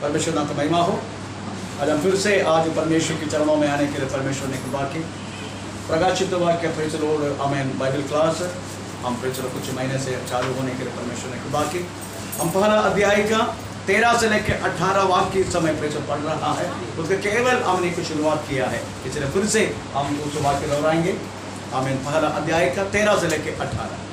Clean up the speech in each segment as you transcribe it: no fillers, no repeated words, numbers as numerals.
परमेश्वर नाम का महिमा हो। आज हम फिर से आज परमेश्वर के चरणों में आने के लिए परमेश्वर ने कृपा की। प्रकाशित वाक्य प्रेज लॉर्ड आमेन बाइबल क्लास हम प्रेज कुछ महीने से चालू होने के लिए परमेश्वर ने कृपा की। हम पहला अध्याय का 13 से लेकर 18 वाक्य इस समय प्रेज पढ़ रहा है। उसका केवल हमने कुछ शुरुआत किया है, इसलिए फिर से हम उस वाक्य दोहराएंगे। आमेन। पहला अध्याय का 13 से लेकर 18।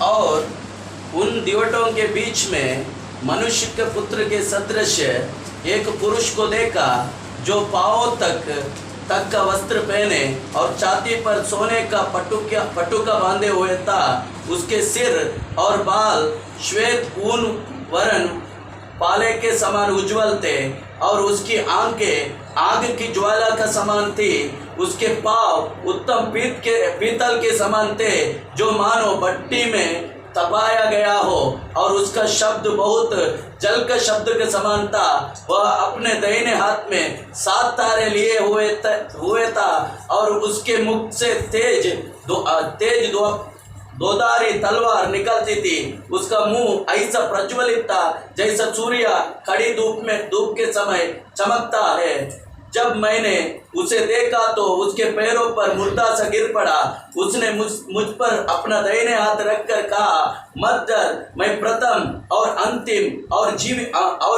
और उन दिवटों के बीच में मनुष्य के पुत्र के सदृश एक पुरुष को देखा, जो पांवों तक का वस्त्र पहने और छाती पर सोने का पटुका बांधे हुए था। उसके सिर और बाल श्वेत ऊन वरन पाले के समान उज्जवल थे और उसकी आंखें आग की ज्वाला का समान थी। उसके पांव उत्तम पीतल के समान थे, जो मानो भट्टी में तपाया गया हो, और उसका शब्द बहुत जल का शब्द के समान था। वह अपने दाहिने हाथ में 7 तारे लिए हुए था और उसके मुख से तेज दोधारी तलवार निकलती थी। उसका मुंह ऐसा प्रज्वलित था जैसा सूर्य कड़ी धूप के समय चमकता है। जब मैंने उसे देखा तो उसके पैरों पर मुर्दा सा गिर पड़ा। उसने मुझ पर अपना दाहिने हाथ रखकर कहा, मत डर, मैं प्रथम और अंतिम और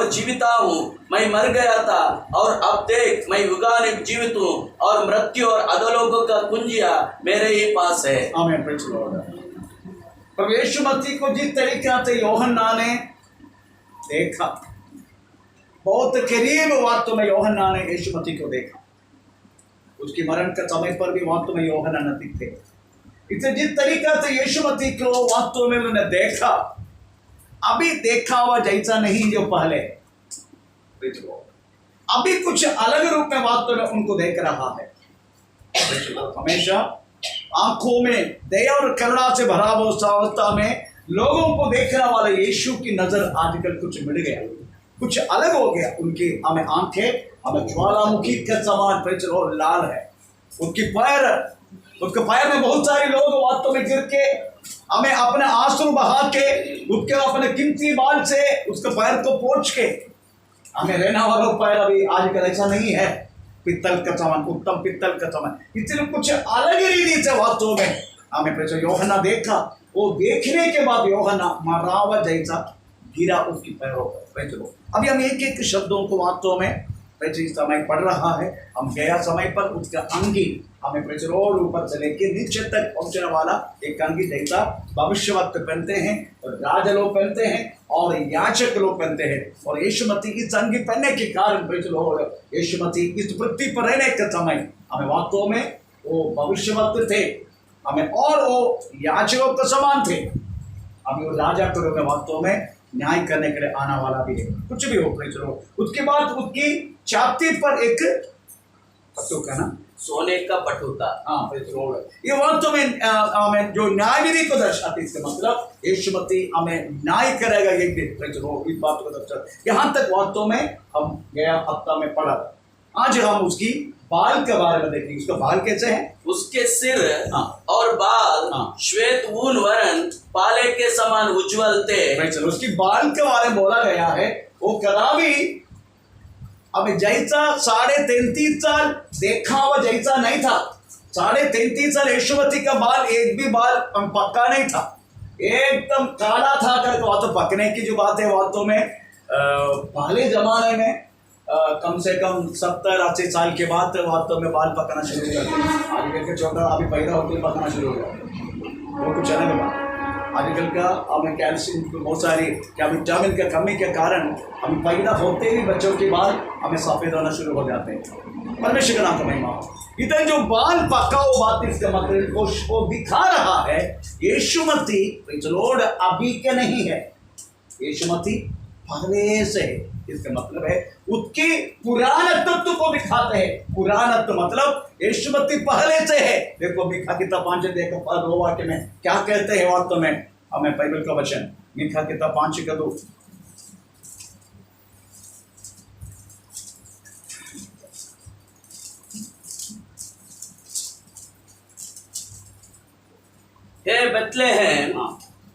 जीविता हूँ। मैं मर गया था और अब देख, मैं युगानुयुग जीवित हूँ, और मृत्यु और अधोलोक का कुंजिया मेरे ही पास है। आमीन। Praise the lord. प्रभु यीशु मसीह को जिस तरीके से यूहन्ना ने देखा, बहुत करीब वास्तव में यूहन्ना ने यीशु मसीह को देखा। उसकी मरण के समय पर भी वास्तव में यूहन्ना नहीं थे। इसे जिस तरीके से यीशु मसीह को वास्तव में उन्होंने देखा, अभी देखा हुआ जैसा नहीं जो पहले। अभी कुछ अलग रूप में वास्तव में उनको देख रहा है। हमेशा आंखों में दया और करुणा से भरा अवस्था में लोगों को देखने वाले यीशु की नजर आजकल कुछ मिट गया, कुछ अलग हो गया। उनकी हमें आंखें हमें ज्वालामुखी के समान प्रेज और लाल है। उसके पैर में बहुत सारे लोग वास्तव में गिर के हमें अपने आंसू बहा के उसके अपने कीमती बाल से उसके पैर को पोंछ के हमें रहना वालों पैर अभी आजकल ऐसा नहीं है, पित्तल का समान, उत्तम पित्तल का समान। इसलिए कुछ अलग रीति से वास्तव में हमें प्रेज यूहन्ना देखा। वो देखने के बाद यूहन्ना मरा हुआ जैसा गिरा उसकी पैरों पर। अभी हम एक एक शब्दों को वास्तव में इस समय पढ़ रहा है। हम गया समय पर उसका अंगी हमें रोड ऊपर से लेके नीचे तक पहुंचने वाला एक अंगी जैसा भविष्यवक्त पहनते हैं और राजा लोग पहनते हैं और याचक लोग पहनते हैं। और यीशु मसीह इस अंगी पहनने के कारण यीशु मसीह इस पृथ्वी पर रहने के समय हमें वास्तव में वो भविष्यवक्त थे, हमें और वो याचकों के समान थे। अभी वो राजा के रूप में वास्तव में न्याय करने के लिए आने वाला भी है। कुछ भी हो प्रेज लो। उसके बाद उसकी छाती पर एक पटुका ना, सोने का पटुका। हाँ प्रेज लो। ये वास्तव में हमें जो न्याय विधि को दर्शाती, इसका मतलब यीशु मसीह हमें न्याय करेगा एक दिन। प्रेज लो। इस बात को दर्शाता। यहाँ तक वास्तव में हम गया हफ्ता में पढ़ा। आज हम उसकी बाल के बारे में देखेंगे। उसका बाल कैसे है? उसके सिर और बाल श्वेत ऊन वरन पाले के समान उज्जवल थे। उसकी बाल के बारे में बोला गया है, वो कदापि अब जैसा 33.5 साल देखा हुआ जैसा नहीं था। 33.5 साल यीशु मसीह का बाल एक भी बाल पक्का नहीं था, एकदम काला था। कर तो पकने की जो बात है वास्तव में पहले जमाने में कम से कम 70-80 साल के बाद वास्तव में बाल पकना शुरू हो जाते हैं। आजकल के छोटा अभी पैदा होकर पकना शुरू हो जाते हैं, वो कुछ अलग बात। आजकल का हमें कैल्शियम बहुत सारी क्या विटामिन की कमी के कारण हम पैदा होते ही बच्चों के बाल हमें सफ़ेद होना शुरू हो जाते हैं। परमेश्वर का नाम का महिमा। इधर जो बाल पका वो बात इसका मतलब वो दिखा रहा है यीशु मसीह प्रेज लॉर्ड अभी के नहीं है, यीशु मसीह पहले से है। इसका मतलब है उसके पुरानत्व को दिखाते हैं। पुरानत्व मतलब यीशु मसीह पहले से है। देखो मीखा किताब 5 देखो 2 वाक्य में क्या कहते हैं वास्तव में हमें बाइबल का वचन। मीखा किताब 5 का 2। हे बेथलेहम हाँ।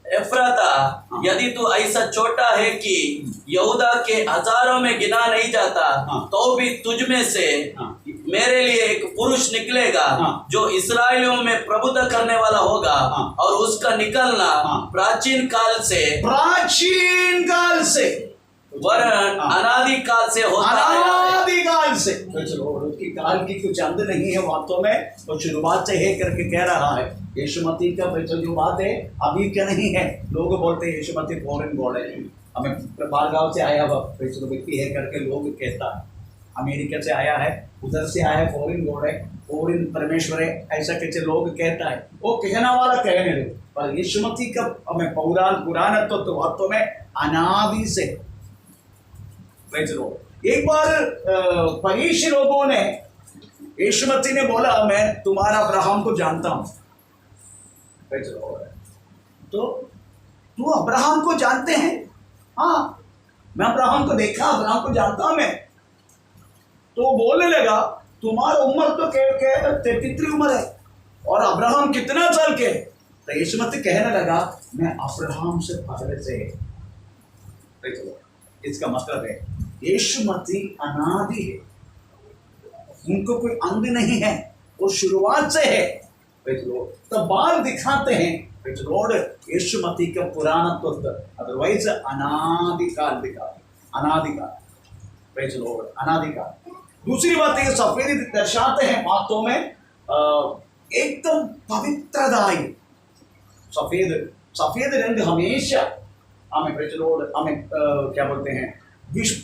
एफ्राता, हाँ। यदि तू ऐसा छोटा है कि यहूदा के हजारों में गिना नहीं जाता, हाँ। तो भी तुझ में से हाँ। मेरे लिए एक पुरुष निकलेगा, हाँ। जो इसराइलियों में प्रभुता करने वाला होगा। हाँ। और उसका निकलना हाँ। प्राचीन काल से वरन हाँ। अनादि काल से होता आया है। अनादिकाल से। तो चलो, उसकी काल की कुछ अंत नहीं है वास्तव में, वो शुरुआत से है करके कह रहा है। यीशु मसीह का तो जो बात है अभी क्या नहीं है। लोग बोलते हैं यीशु मसीह फॉरेन गॉड है, हमें बाहर गाँव से आया हुआ व्यक्ति है करके लोग कहता है। अमेरिका से आया है, उधर से आया है, फॉरेन गॉड है, फॉरेन परमेश्वर है, ऐसा कैसे लोग कहता है। वो कहना वाला कहने दो, पर यीशु मसीह का हमें पुराना तो वास्तव में अनादि से। एक बार फरीसी लोगों ने, यीशु मसीह ने बोला मैं तुम्हारा अब्राहम को जानता हूं। तो तू अब्राहम को जानते हैं? हाँ, मैं अब्राहम को देखा, अब्राहम को जानता हूं मैं। तो बोलने लगा तुम्हारा उम्र तो 33 उम्र है और अब्राहम कितना साल के? तो यीशु मसीह कहने लगा मैं अब्राहम से पहले से। इसका मतलब है यीशु मसीह अनादि है, उनको कोई अंग नहीं है, वो शुरुआत से है। तो बाल दिखाते हैं यीशु मसीह का पुराना तो, अदरवाइज अनादिकाल दिखा, अनादिकाल। अनादिकाल। दूसरी बात है सफेद दर्शाते हैं बातों में एकदम पवित्रदायी। सफेद रंग हमेशा हमें क्या बोलते हैं,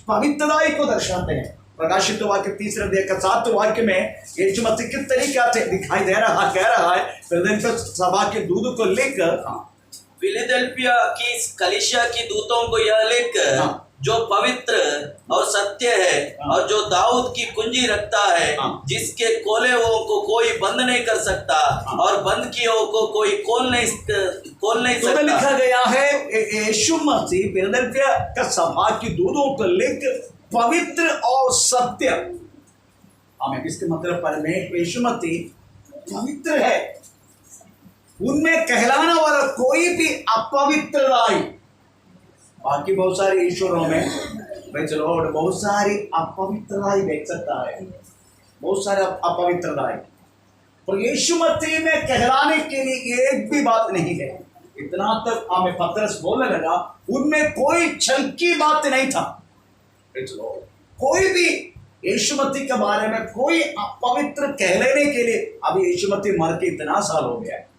पवित्रदायी को दर्शाते हैं। प्रकाशित वाक्य 3 अध्याय का 7 वाक्य में यीशु मसीह किस तरीके से दिखाई दे रहा, कह रहा है फिलदेल्फिया सभा के दूत को लेकर, फिलदेल्फिया की कलीसिया की दूतों को यह लिख, हाँ। जो पवित्र और सत्य है, हाँ। और जो दाऊद की कुंजी रखता है, हाँ। जिसके खोले हुओं को कोई बंद नहीं कर सकता, हाँ। और बंद किए हुओं को कोई खोल नहीं तो सकता। लिखा गया है यीशु मसीह फिलदेल्फिया का सभा की दूतों को लेकर पवित्र और सत्य। हमें इसके मतलब परमेश्वर यीशु मसीह पवित्र है, उनमें कहलाने वाला कोई भी अपवित्र नहीं। बाकी बहुत सारे ईश्वरों में बहुत सारी अपवित्रताई देख सकता है, बहुत सारे अपवित्रताई, और यीशु मसीह में कहलाने के लिए एक भी बात नहीं है। इतना तक हमें पतरस बोलने लगा उनमें कोई छल की बात नहीं था। कोई भी यीशु मसीह के बारे में कोई अपवित्र कह लेने के लिए, अभी यीशु मसीह मर के इतना साल हो गया है।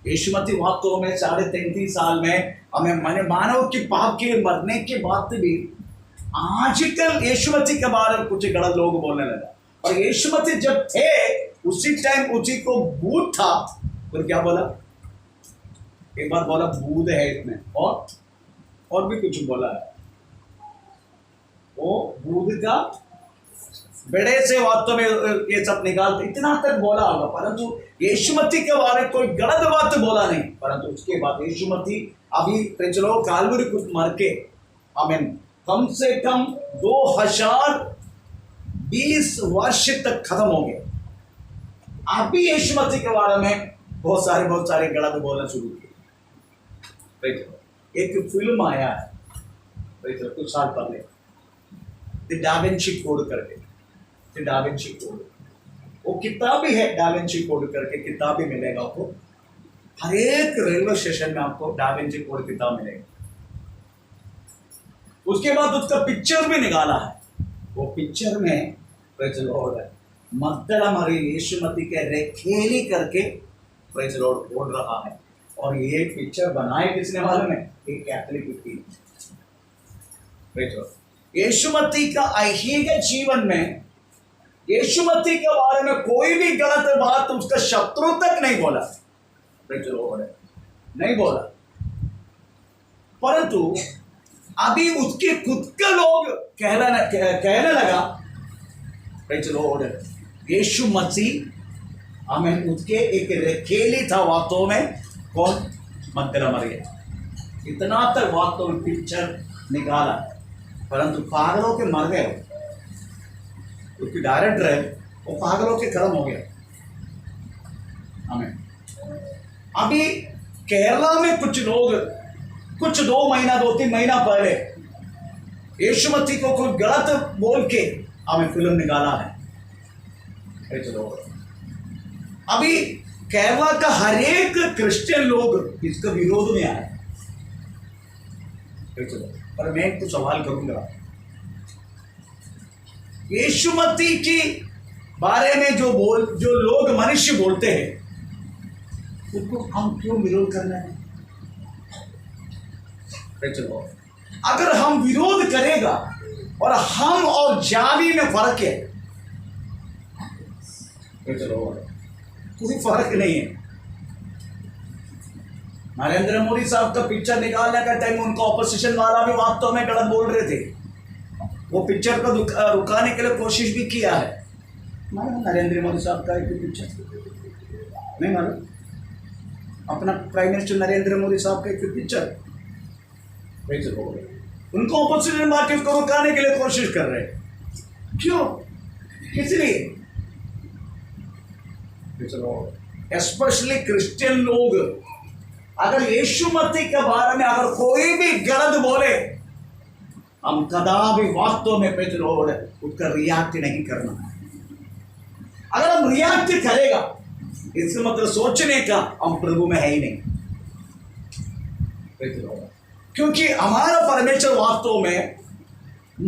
यीशु मसीह वास्तव में 33.5 साल में हमें मानव की पाप के मरने के बाद भी आजकल यीशु मसीह के बारे में कुछ गलत लोग बोलने लगा। और यीशु मसीह जब थे उसी टाइम उसी को भूत था, फिर क्या बोला, एक बार बोला भूत है इसमें, और भी कुछ बोला है, वो भूत का बेड़े से वास्तव में ये सब निकालते, इतना तक बोला होगा, परंतु यीशु मसीह के बारे में कोई गलत बात बोला नहीं। परंतु उसके बाद यीशु मसीह अभी चलो कालवरी कुछ मर के हमें कम से कम 2020 वर्ष तक खत्म हो गया। अभी यीशु मसीह के बारे में बहुत सारे गलत बोलना शुरू किए। एक फिल्म आया है कुछ साल पहले, द डा विंची कोड करके, द डा विंची कोड, वो किताब भी है, डा विंची कोड करके किताब भी मिलेगा आपको। हर एक रेलवे स्टेशन में आपको डा विंची कोड किताब मिलेगी। उसके बाद उसका पिक्चर भी निकाला है। वो पिक्चर में प्रेज लॉर्ड मगदला मरी यीशु मसीह के रेखेली करके प्रेज लॉर्ड बोल रहा है। और ये पिक्चर बनाए किसने मालूम है? एक कैथोलिक व्यक्ति। यीशु मसीह का ऐहिक जीवन में यीशु मसीह के बारे में कोई भी गलत बात उसका शत्रु तक नहीं बोला, नहीं बोला। परंतु अभी उसके खुद के लोग कहने लगा यीशु मसीह हमें उसके एक रेखेली था वास्तव में, कौन? मगदला मरियम। इतना तक वास्तव में पिक्चर निकाला, परंतु पागलों के मर गए। उसकी डायरेक्टर है वो पागलों के खत्म हो गया। हमें अभी केरला में कुछ लोग कुछ 2-3 महीना पहले यीशु मसीह को कुछ गलत बोल के हमें फिल्म निकाला है। चलो अभी केरला का हर एक क्रिश्चियन लोग इसका विरोध में आए। चलो पर मैं कुछ सवाल करूंगा, यीशु मसीह के बारे में जो लोग मनुष्य बोलते हैं उनको हम क्यों विरोध करना है? चलो अगर हम विरोध करेगा और हम और जाति में फर्क है, चलो कोई फर्क नहीं है। नरेंद्र मोदी साहब का पिक्चर निकालने का टाइम उनका ऑपोजिशन वाला भी वास्तव में गलत बोल रहे थे। वो पिक्चर को रुकाने के लिए कोशिश भी किया है। मालूम नरेंद्र मोदी साहब का एक पिक्चर नहीं मालूम? अपना प्राइम मिनिस्टर नरेंद्र मोदी साहब का एक पिक्चर उनको ऑपोजिशन पार्टी को रुकाने के लिए कोशिश कर रहे हैं। क्यों? इसलिए स्पेशली क्रिश्चियन लोग अगर यीशु मसीह के बारे में अगर कोई भी गलत बोले, हम कदापि वास्तव में उसका रिएक्ट नहीं करना। अगर हम रिएक्ट करेगा इसका मतलब सोचने का हम प्रभु में है ही नहीं। क्योंकि हमारा परमेश्वर वास्तव में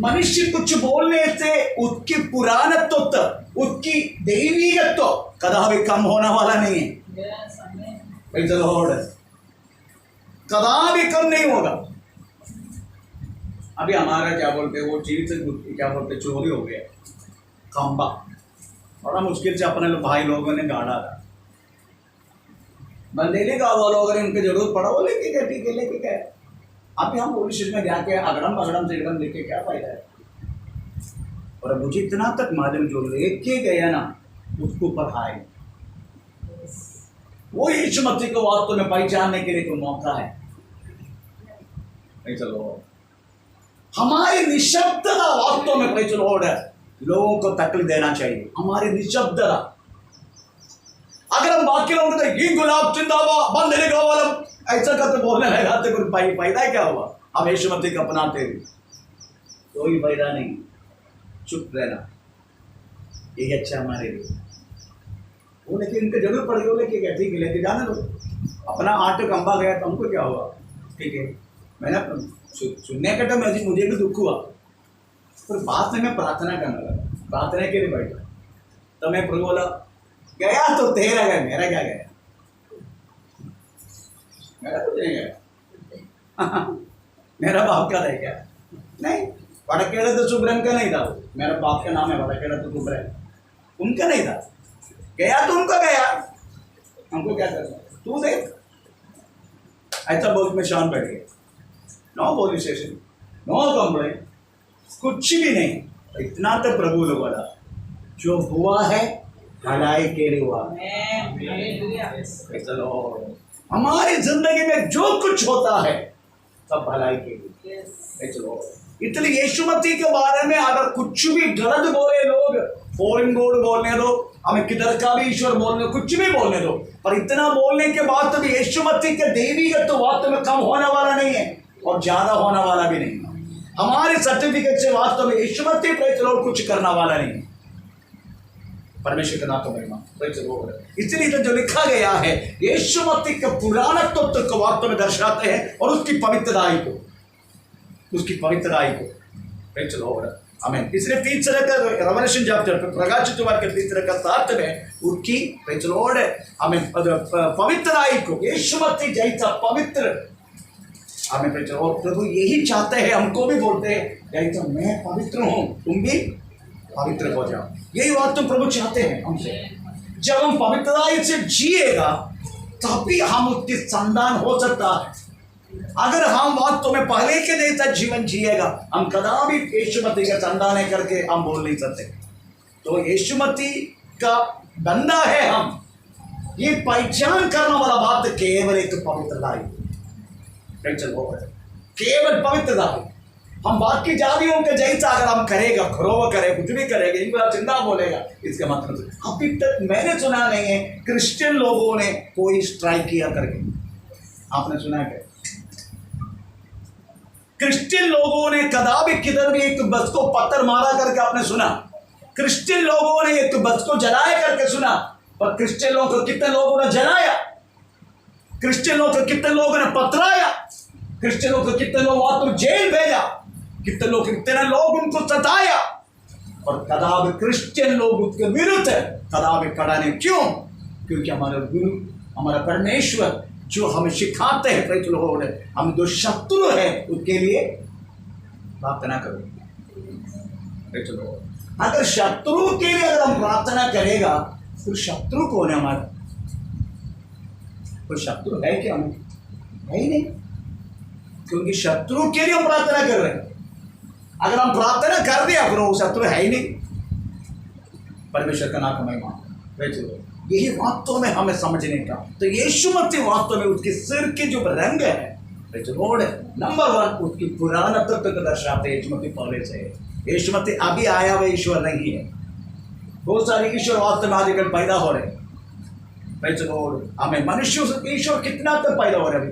मनुष्य कुछ बोलने से उसकी पुराणत्व उसकी दैवीगत्व कदापि कम होने वाला नहीं है। कदापि कम नहीं होगा। अभी हमारा क्या बोलते हैं वो चीज क्या बोलते चोरी हो गया खंबा, बड़ा मुश्किल से अपने भाई लोगों ने गाड़ा था। बंदेली का वो लोग उनकी जरूरत पड़ा वो लेके गए, ठीक है लेके गए। अभी हम पुलिस में जाके अगड़म पगड़म से एकदम लेके क्या फायदा है? और मुझे इतना तक मालूम जो लेके गया ना उसको पढ़ाए, वो यीशु मसीह को वास्तव में पहचानने के लिए कोई मौका है नहीं। चलो हमारी निशब्दता वास्तव में भाई चलो लोगों को तकलीफ देना चाहिए। हमारी निशब्दता अगर हम बाकी लोगों को ये गुलाब जिंदाबाद बंद नहीं वाला ऐसा करते बोलने लगा तो कोई फायदा क्या हुआ? हम यीशु मसीह को अपनाते हुए कोई फायदा नहीं। चुप रहना ये अच्छा हमारे लिए। वो लेकिन इनके जरूरत पड़ गई लेके गया, ठीक है लेके जाने दो। अपना आटे कंबा गया तो हमको क्या हुआ? ठीक है मैंने सुनने का टाइम मुझे भी दुख हुआ, पर बाद में मैं प्रार्थना करने लगा। प्रार्थना के लिए बैठा तो मैं प्रभु बोला गया तो तेरा गया, मेरा क्या गया? मेरा कुछ नहीं गया। मेरा बाप का रह गया नहीं। वड़केड़ा तो सुब्रम का नहीं था, वो मेरा बाप का नाम है वड़केड़ा तो सुब्रम, उनका नहीं था। गया तो उनका गया, हमको क्या करना? तू देख ऐसा बोल में शान बैठ गया। No police station, no complaint, कुछ भी नहीं। इतना तो प्रभु ने बोला जो हुआ है भलाई के लिए हुआ। चलो हमारी जिंदगी में जो कुछ होता है सब भलाई के लिए। चलो इसलिए यीशु मसीह के बारे में अगर कुछ भी गलत बोले लोग, फॉरेन गॉड बोलने दो, हमें किधर का भी ईश्वर बोलने, कुछ भी बोलने दो, पर इतना बोलने के बाद तो यीशु मसीह के दैवीगत तो वास्तव में कम होने वाला नहीं है और ज्यादा होने वाला भी नहीं। हमारे सर्टिफिकेट से वास्तव में यीशु मसीह पर कुछ करना वाला नहीं। परमेश्वर का नाम तो महिमा। इसलिए तो जो लिखा गया है यीशु मसीह के पुराणत्व को वास्तव में दर्शाते हैं और उसकी पवित्रताई को, उसकी पवित्रताई को। आमीन। इसलिए तीसरे का रेवलेशन चैप्टर प्रकाशित वाक्य तीसरे का 7 में उसकी आमीन पवित्रताई को, यीशु मसीह जैसा पवित्र, आमीन। और प्रभु यही चाहते हैं, हमको भी बोलते हैं जैसा मैं पवित्र हूँ तुम भी पवित्र हो जाओ। यही बात तो प्रभु चाहते हैं हमसे। जब हम पवित्रता से जिएगा तभी हम उसकी संतान हो सकता है। अगर हम वास्तव में पहले के जैसा जीवन जिएगा हम कदापि यीशु मसीह का संतान करके हम बोल नहीं सकते। तो यीशु मसीह का बंदा है हम, ये पहचान करने वाला बात केवल एक पवित्रता है, केवल पवित्रता है। हम बाकी जातियों के जैसा अगर हम करेगा, खरोवा करे, कुछ भी करेगा, इनको चिंता बोलेगा, इसका मतलब अभी तक मैंने सुना नहीं है क्रिश्चियन लोगों ने कोई स्ट्राइक किया करके। आपने सुना है क्या? क्रिश्चियन लोगों ने कदापि किधर भी एक बस को पत्थर मारा करके आपने सुना? क्रिश्चियन लोगों ने एक बस को जलाया करके सुना? पर क्रिश्चियन लोगों को कितने लोगों ने जलाया? क्रिश्चियन लोगों को कितने लोगों ने पथराया? क्रिश्चियनों को कितने लोग वहां तो जेल भेजा? कितने लोग उनको सताया? और कदापि क्रिश्चियन लोग उसके विरुद्ध कदापि खड़ा नहीं। क्यों? क्योंकि हमारा गुरु, हमारा परमेश्वर जो हमें सिखाते हैं, प्रेज द लॉर्ड, हम जो शत्रु है उसके लिए प्रार्थना करो। Praise the Lord. अगर शत्रु के लिए अगर हम प्रार्थना करेगा तो शत्रु कौन है हमारा? कोई शत्रु है क्या? हमें है ही नहीं, क्योंकि शत्रु के लिए हम प्रार्थना कर रहे हैं। अगर हम प्रार्थना कर दिया फिर वो शत्रु है ही नहीं। परमेश्वर का नाम महिमा। Praise the Lord. यही वास्तव में हमें समझने का। तो यीशु मसीह वास्तव में उसके सिर के जो रंग है, प्रेज द लॉर्ड, नंबर 1 उसकी पुराना तत्व को दर्शाते हैं। यीशु मसीह पहले से है। यीशु मसीह अभी आया हुआ ईश्वर नहीं है। बहुत सारे ईश्वर वास्तव में आजकल पैदा हो रहे हैं। Praise the Lord. हमें मनुष्यों से ईश्वर कितना तक पैदा हो रहा है?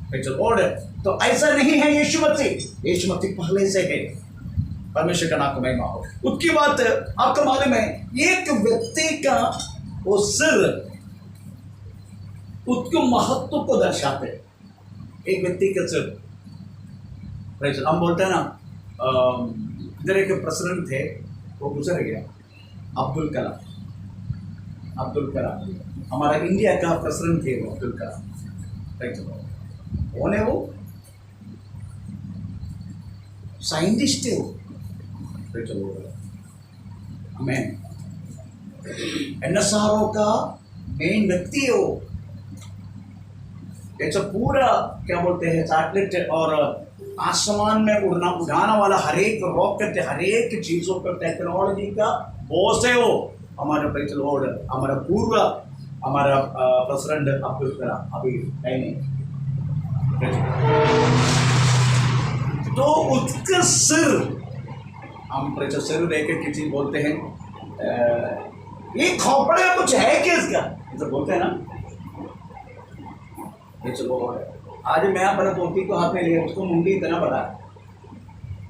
Praise the Lord. तो ऐसा नहीं है यीशु मसीह। यीशु मसीह पहले से है। परमेश्वर का नाम महिमा हो। उसकी बात आपको मालूम है, एक व्यक्ति का वो सिर उसके महत्व को दर्शाते हैं। एक व्यक्ति का सिर, प्रेज, हम बोलते हैं ना, इधर एक प्रेसिडेंट थे, वो गुजर गया, अब्दुल कलाम। अब्दुल कलाम हमारा इंडिया का प्रेसिडेंट थे, वो अब्दुल कलाम। कौन है वो? साइंटिस्ट है वो। हमें NSRO का मेन व्यक्ति है वो। ऐसा पूरा क्या बोलते हैं, सैटेलाइट और आसमान में उड़ाने वाला हर एक रॉकेट, हर एक चीजों पर टेक्नोलॉजी का बॉस है वो। हमारे प्रेज द लॉर्ड, हमारा पूर्व, हमारा प्रेसिडेंट अब्दुल कलाम अभी है नहीं। तो उसका सिर, हम प्रेज सिर लेकर किसी बोलते हैं ये खोपड़े में कुछ है क्या इसका, तो बोलते हैं ना। चलो आज मैं अपने पोती को हाथ में लिया, उसको मुंडी इतना बड़ा है,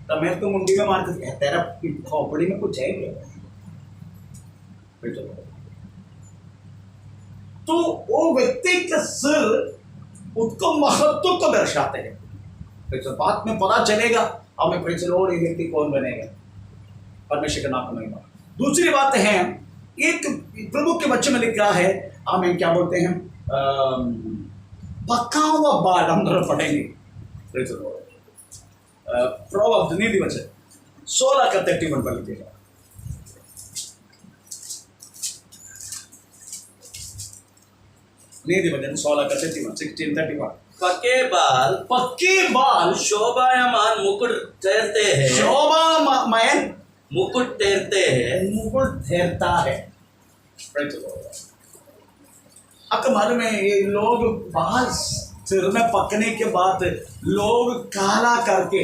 तो मैं उसको मुंडी में मारते तेरा खोपड़ी में कुछ है क्या? चलो तो वो व्यक्ति का सिर उसको महत्व को दर्शाते हैं। तो बात में पता चलेगा हमें, प्रेज द लॉर्ड, ये व्यक्ति कौन बनेगा। परमेश्वर का नाम महिमा। दूसरी बात है, एक प्रभु के बच्चे में लिख रहा है, हमें क्या बोलते हैं, पका हुआ बाल हम तरफ पढ़ेंगे। Praise the Lord. प्रोवर्ब्स नीति वचन 16 का 31 पर लिखिएगा। नीति वचन 16 का 16:31। पक्के बाल शोभायमान मुकुट ठहरते हैं। शोभामय मुकुट ठहरते हैं। मुकुट ठहरता है। आपको मालूम है, ये लोग बाल सिर में पकने के बाद लोग काला करके,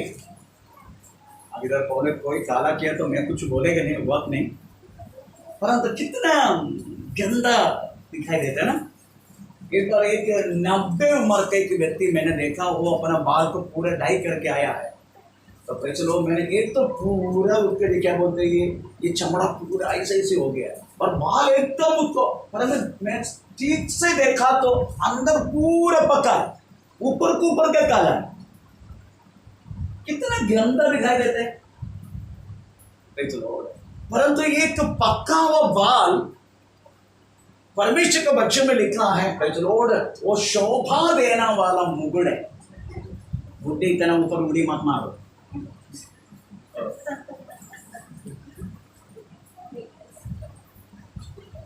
अब इधर कोई काला किया तो मैं कुछ बोलेगा नहीं, बात नहीं, परंतु कितना गंदा दिखाई देता है ना। एक बार एक 90 उम्र का एक व्यक्ति मैंने देखा, वो अपना बाल को पूरा डाई करके आया है। तो प्रेज द लॉर्ड, मैंने एक तो पूरा उसके लिए क्या बोलते हैं, ये चमड़ा पूरा ऐसे ऐसे हो गया है और बाल एकदम उसको, परंतु मैं ठीक से देखा तो अंदर पूरा पका है, ऊपर को ऊपर का काला है। कितना गंदा दिखाई देता है। Praise the Lord. परंतु एक पक्का हुआ बाल परमेश्वर के बच्चे में लिखा है, प्रेज द लॉर्ड, वो शोभा देना वाला मुकुट है। बुढ़ी इतना ऊपर उड़ी मत मारो।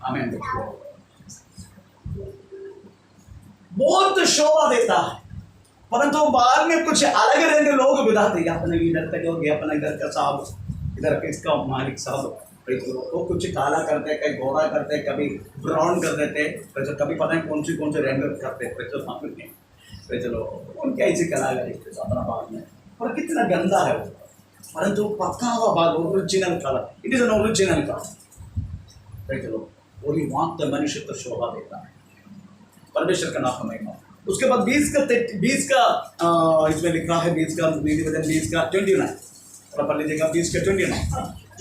आमीन। बहुत शोभा देता है, परंतु बाद में कुछ अलग रंग लोग बिताते हैं। अपने इधर तक हो गया, अपना इधर का साहब, इधर किसका मालिक साहब, वो कुछ काला करते हैं, कहीं गोरा करते हैं, कभी ब्राउन कर देते हैं, तो कभी पता नहीं कौन से रंग करते हैं। तो चलो उनके ऐसी कलाकारी अपना बाल में, और कितना गंदा है वो, परंतु पक्का हुआ बाल, original colour, it is an original colour. चलो वही वहाँ तो मनुष्य को शोभा देता है। परमेश्वर का नाम महिमा। उसके बाद 20 का इसमें लिखा है 20 का नीति वचन 20 का 29 पढ़ लीजिएगा 20 का 29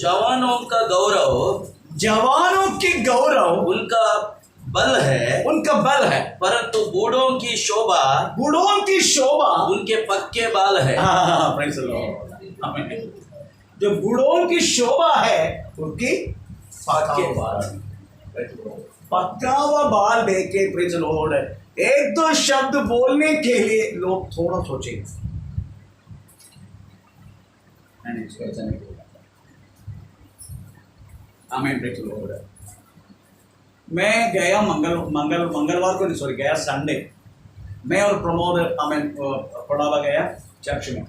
जवानों का गौरव जवानों की गौरव उनका बल है, परंतु बूढ़ों की शोभा उनके पक्के बाल है। Praise the Lord. आमीन। जो बूढ़ों की शोभा है उनकी पक्के बाल, पक्का हुआ बाल देके प्रेज द लॉर्ड एक दो शब्द बोलने के लिए लोग थोड़ा सोचेंगे। आमीन। Praise the Lord. मैं गया मंगलवार को नहीं, सॉरी, गया संडे, मैं और प्रमोद आमीन पढ़ावा गया चर्च में।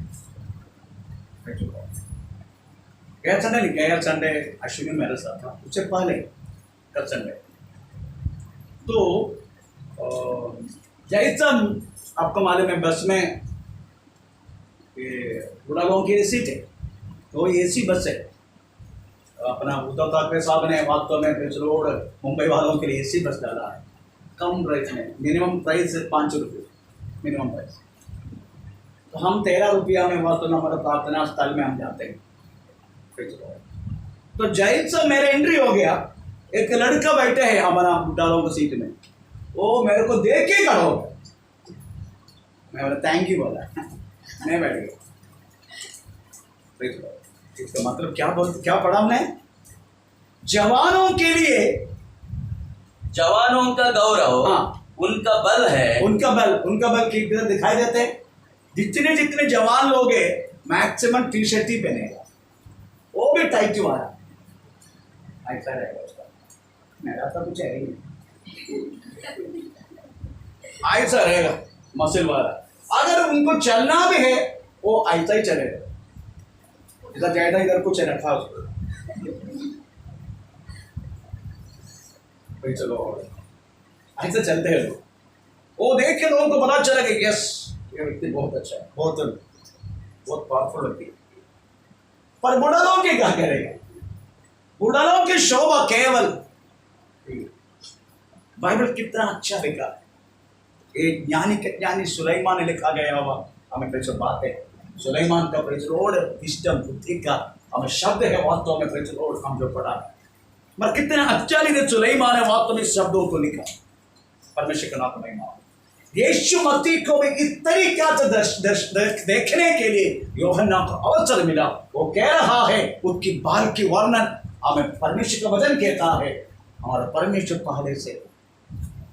गया संडे नहीं, गया संडे अश्विनी मेरे साथ था, उससे पहले कल संडे। तो जैसा आपको मालूम है बस में बुढ़ा लोगों की सीट है, तो एसी बस है। अपना उद्धव ठाकरे साहब ने वास्तव में रोड मुंबई वालों के लिए एसी बस डाला है, कम प्राइस में, मिनिमम प्राइस 5 रुपये मिनिमम प्राइस। तो हम 13 रुपया में वास्तव में हमारा प्रार्थना स्थल में हम जाते हैं। तो जैसा मेरा एंट्री हो गया, एक लड़का बैठे है हमारा बुढ़ालों की सीट में, वो मेरे को देख के खड़ा हो गया। मैं बोला थैंक यू बोला, मैं बैठ गया। इसका मतलब क्या पढ़ा हमने? जवानों के लिए जवानों का गौरव, उनका बल है, उनका बल की तरह दिखाई देते। जितने जवान लोग हैं मैक्सिमम टी शर्ट ही पहनेगा, वो भी टाइट वाला, ऐसा रहेगा उसका। मेरा तो कुछ है ही नहीं, ऐसा रहेगा मसल वाला। अगर उनको चलना भी है वो ऐसा ही चलेगा, इधर ज्यादा इधर कुछ रखा उसको। चलो ऐसे चलते हैं लोग, वो देख के लोगों को पता चला कि यस ये व्यक्ति बहुत अच्छा है, बहुत पावरफुल व्यक्ति। पर बुढ़ा लोग के क्या करेगा? बुढ़ा लोग की शोभा केवल, बाइबल कितना अच्छा लिखा है। एक ज्ञानी सुलेमान ने लिखा गया हुआ हमें प्रेज बात है। सुलेमान का प्रेज लॉर्ड विस्डम बुद्धि का हमें शब्द है वास्तव में प्रेज लॉर्ड हम जो पढ़ा है। मगर कितना अच्छा लिखे सुलेमान ने वास्तव में शब्दों को लिखा। परमेश्वर का नाम महिमा। यीशु मसीह को भी इस तरीका से देखने के लिए यूहन्ना को अवसर मिला। वो कह रहा है उसकी बाल की वर्णन हमें परमेश्वर का वचन कहता है। हमारा परमेश्वर पहले से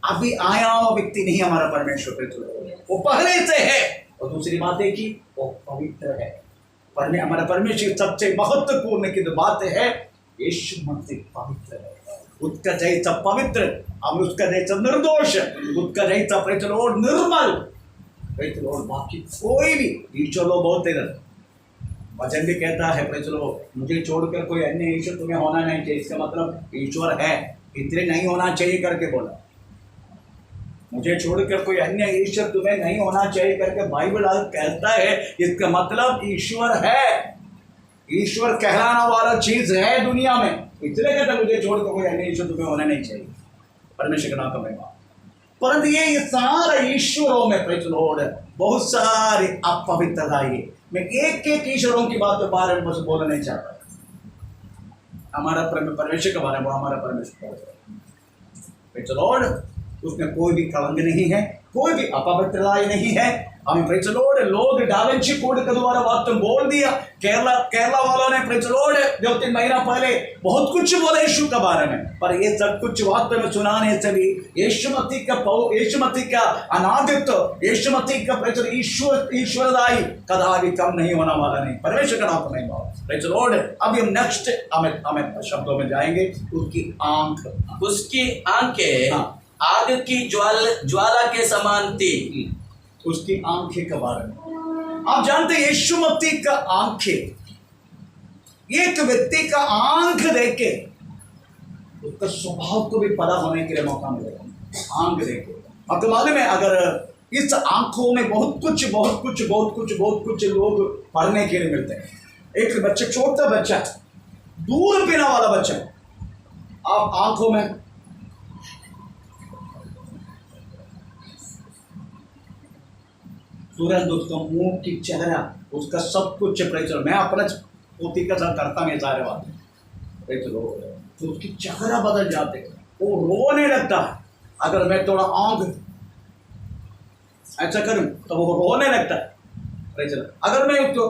अभी आया हुआ व्यक्ति नहीं, हमारा परमेश्वर वो पहले से है। और दूसरी बात है कि वो पवित्र है। हमारा परमेश्वर सबसे महत्वपूर्ण की जो बात है, यीशु मसीह पवित्र है। उसका जैसा पवित्र, हम उसका जैसा निर्दोष, उसका जैसा प्रेज लॉर्ड निर्मल, प्रेज लॉर्ड बाकी कोई भी। ईश्वर लोग बोलते हैं, वचन भी कहता है प्रेज लॉर्ड मुझे छोड़कर कोई अन्य ईश्वर तुम्हें होना नहीं चाहिए। इसका मतलब ईश्वर है, इतने नहीं होना चाहिए करके बोला। मुझे छोड़कर कोई अन्य ईश्वर तुम्हें नहीं होना चाहिए करके बाइबल कहता है। इसका मतलब ईश्वर है, ईश्वर कहलाना वाला चीज है दुनिया में, इसलिए कहता मुझे छोड़कर कोई अन्य ईश्वर तुम्हें होना नहीं चाहिए। परमेश्वर का नाम का महिमा। परंतु ये सारा ईश्वरों में प्रेज लॉर्ड बहुत सारी अपवित्रता है। मैं एक ईश्वरों की बात के बारे में बस बोलना नहीं चाहता। हमारा परमेश्वर के बारे में, हमारा परमेश्वर प्रेज लॉर्ड, उसमें कोई भी कलंक नहीं है, कोई भी अपवित्रता नहीं है। हमें प्रेज लॉर्ड लोग डाविंची कोड के द्वारा बात तो बोल दिया। केरला वालों ने प्रेज लॉर्ड 2-3 महीना पहले बहुत कुछ बोला यीशु के बारे में, पर ये सब कुछ वास्तव में सुनाने से भी यीशु मसीह का अनादित्व, यीशु मसीह का प्रेज ईश्वरदाई कदापि कम नहीं होना वाला नहीं। परमेश्वर का नाम नहीं बात प्रेज लॉर्ड। अभी हम नेक्स्ट हमें शब्दों में जाएंगे। उसकी आंखें आग की ज्वाला के समान थी। उसकी आंखें के बारे में आप जानते हैं, यीशु मसीह का आंखें, एक व्यक्ति का आंख देख के उसका स्वभाव को भी पता होने के लिए मौका मिलेगा। आंख देख के आपको मालूम है, अगर इस आंखों में बहुत कुछ लोग पढ़ने के लिए मिलते हैं। एक बच्चा, छोटा बच्चा, दूध पीने वाला बच्चा, आप आंखों में तुरंत उसका मुंह की चेहरा, उसका सब कुछ प्रेचर, मैं अपना पोती का साथ करता नहीं सारे बात प्रेचर, तो उसकी चेहरा बदल जाते, वो रोने लगता है। अगर मैं थोड़ा आंख ऐसा करूं तो वो रोने लगता है प्रेचर। अगर मैं उसको,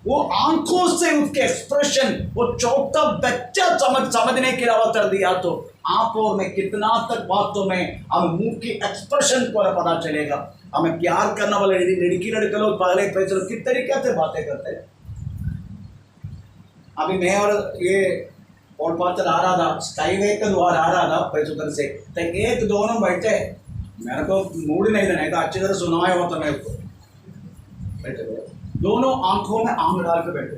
वो आंखों से उसके एक्सप्रेशन, वो छोटा बच्चा समझने के लिए कर दिया तो आप और मैं कितना तक बातों में हमें मुंह की एक्सप्रेशन को पता चलेगा। हमें प्यार करने वाले लड़की लड़के लोग पहले प्रेचर किस तरीके से बातें करते हैं। अभी मैं और ये और पाचर आ रहा था, स्काईवे के द्वार आ रहा था पैसों से, तो एक दोनों बैठे, मेरे को मूड नहीं देने का, अच्छी तरह सुनाया हुआ था मैं उसको, बैठे दोनों आंखों में आंख डाल के बैठे,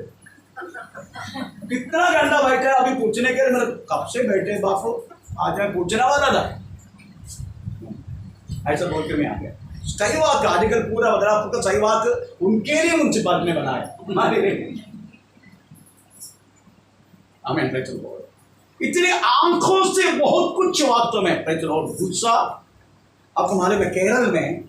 कितना घंटा बैठे। अभी पूछने के लिए मेरे कब से बैठे बापू, आज मैं पूछने वाला था, ऐसा बोल के मैं आ गया। सही बात, आजकल पूरा बदलाव का सही बात उनके लिए म्युनिसिपल ने बनाया, हमारे लिए। हमें प्रेचर बोल, इतनी आंखों से बहुत कुछ बातों में प्रेचर और गुस्सा। अब हमारे में केरल में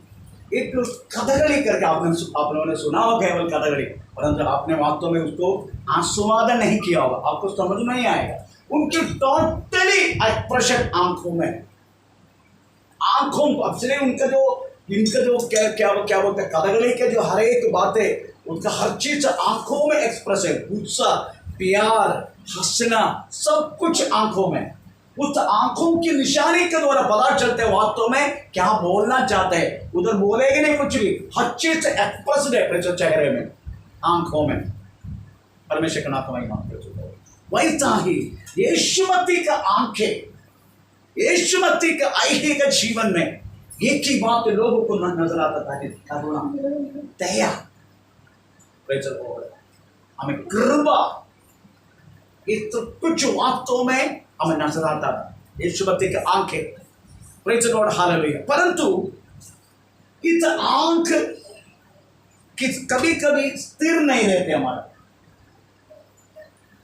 एक कथकली करके आप लोगों ने सुना हो, केवल कथकली, परंतु आपने वास्तव में उसको आस्वादन नहीं किया होगा, आपको समझ में नहीं आएगा। उनकी टोटली एक्सप्रेशन आंखों में, आंखों अब से उनका जो इनका जो क्या बोलते हैं, कथकली के जो हर एक बातें, उनका हर चीज आंखों में एक्सप्रेस है, गुस्सा, प्यार, हंसना, सब कुछ आंखों में। उस आंखों की निशानी के द्वारा पता चलते हैं वास्तव में क्या बोलना चाहते हैं। उधर बोलेगे नहीं कुछ भी, हर चीज से एक्सप्रेस है चेहरे में, आंखों में। परमेश्वर का नाम मानते हो। वैसा ही यीशुमती का आंखें, यीशुमती का ऐहिक जीवन में एक ही बात लोगों को नजर आता था कि करुणा, दया, हमें कृपा, ये तो कुछ वास्तव में हमें नजर आता है यीशुमती की आंखें। Praise the Lord, hallelujah. परंतु इस आंख कभी कभी स्थिर नहीं रहते। हमारा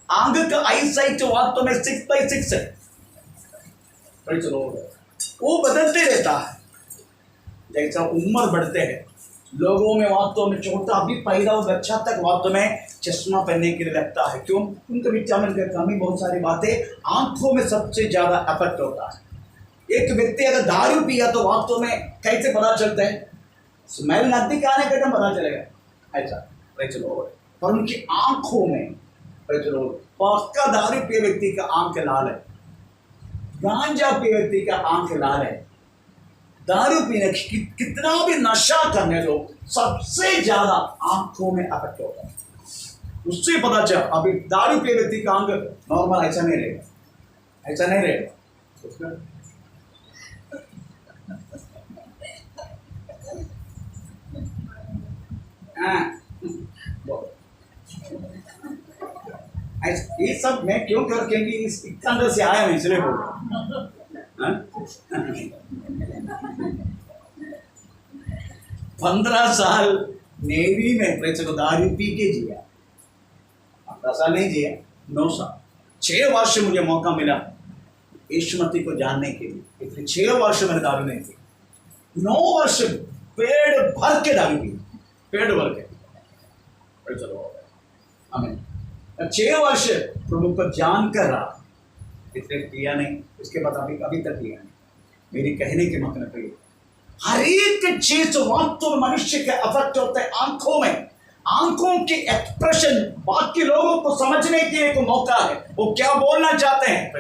आंख का आई साइट वास्तव में 6x6 है। प्रेज द लॉर्ड, वो बदलते रहता है जैसा उम्र बढ़ते हैं। लोगों में वास्तव में छोटा भी पैदा हो बच्चा तक वास्तव में चश्मा पहनने के लिए लगता है। क्यों? उनके विटामिन की कमी, बहुत सारी बातें, आंखों में सबसे ज्यादा इफेक्ट होता है। एक व्यक्ति अगर दारू पिया तो वास्तव में कैसे पता चलता है? स्मेल नजदीक आने का पता चलेगा ऐसा। पर उनकी आंखों में पक्का दारू पिए व्यक्ति का आंख लाल है, गांजा पिए व्यक्ति का आंख लाल है। दारू पीने कितना भी नशा करने लोग, सबसे ज्यादा आंखों में इफेक्ट होता है। उससे पता चला अभी दारू पिए व्यक्ति का आंख नॉर्मल ऐसा नहीं रहेगा, ऐसा नहीं रहेगा। ये सब मैं क्यों कर, क्योंकि इसके अंदर से आया मैं इसलिए बोल रहा हूं। 15 साल नेवी में प्रेचर को दारू पी के जिया, 15 साल नहीं जिया, 9 साल, 6 वर्ष मुझे मौका मिला यीशुमती को जानने के लिए, इसलिए 6 वर्ष मैंने दारू नहीं पी। 9 वर्ष पेट भर के दारू पी, पेट भर के। हमें 6 वर्ष प्रभु को जान कर रहा, इसलिए पिया नहीं, इसके बाद अभी तक पिया नहीं। मेरी कहने के मतलब पे हर एक चीज वास्तव मनुष्य के अफेक्ट होते हैं आंखों में। आंखों की एक्सप्रेशन बाकी लोगों को समझने के एक मौका है, वो क्या बोलना चाहते हैं।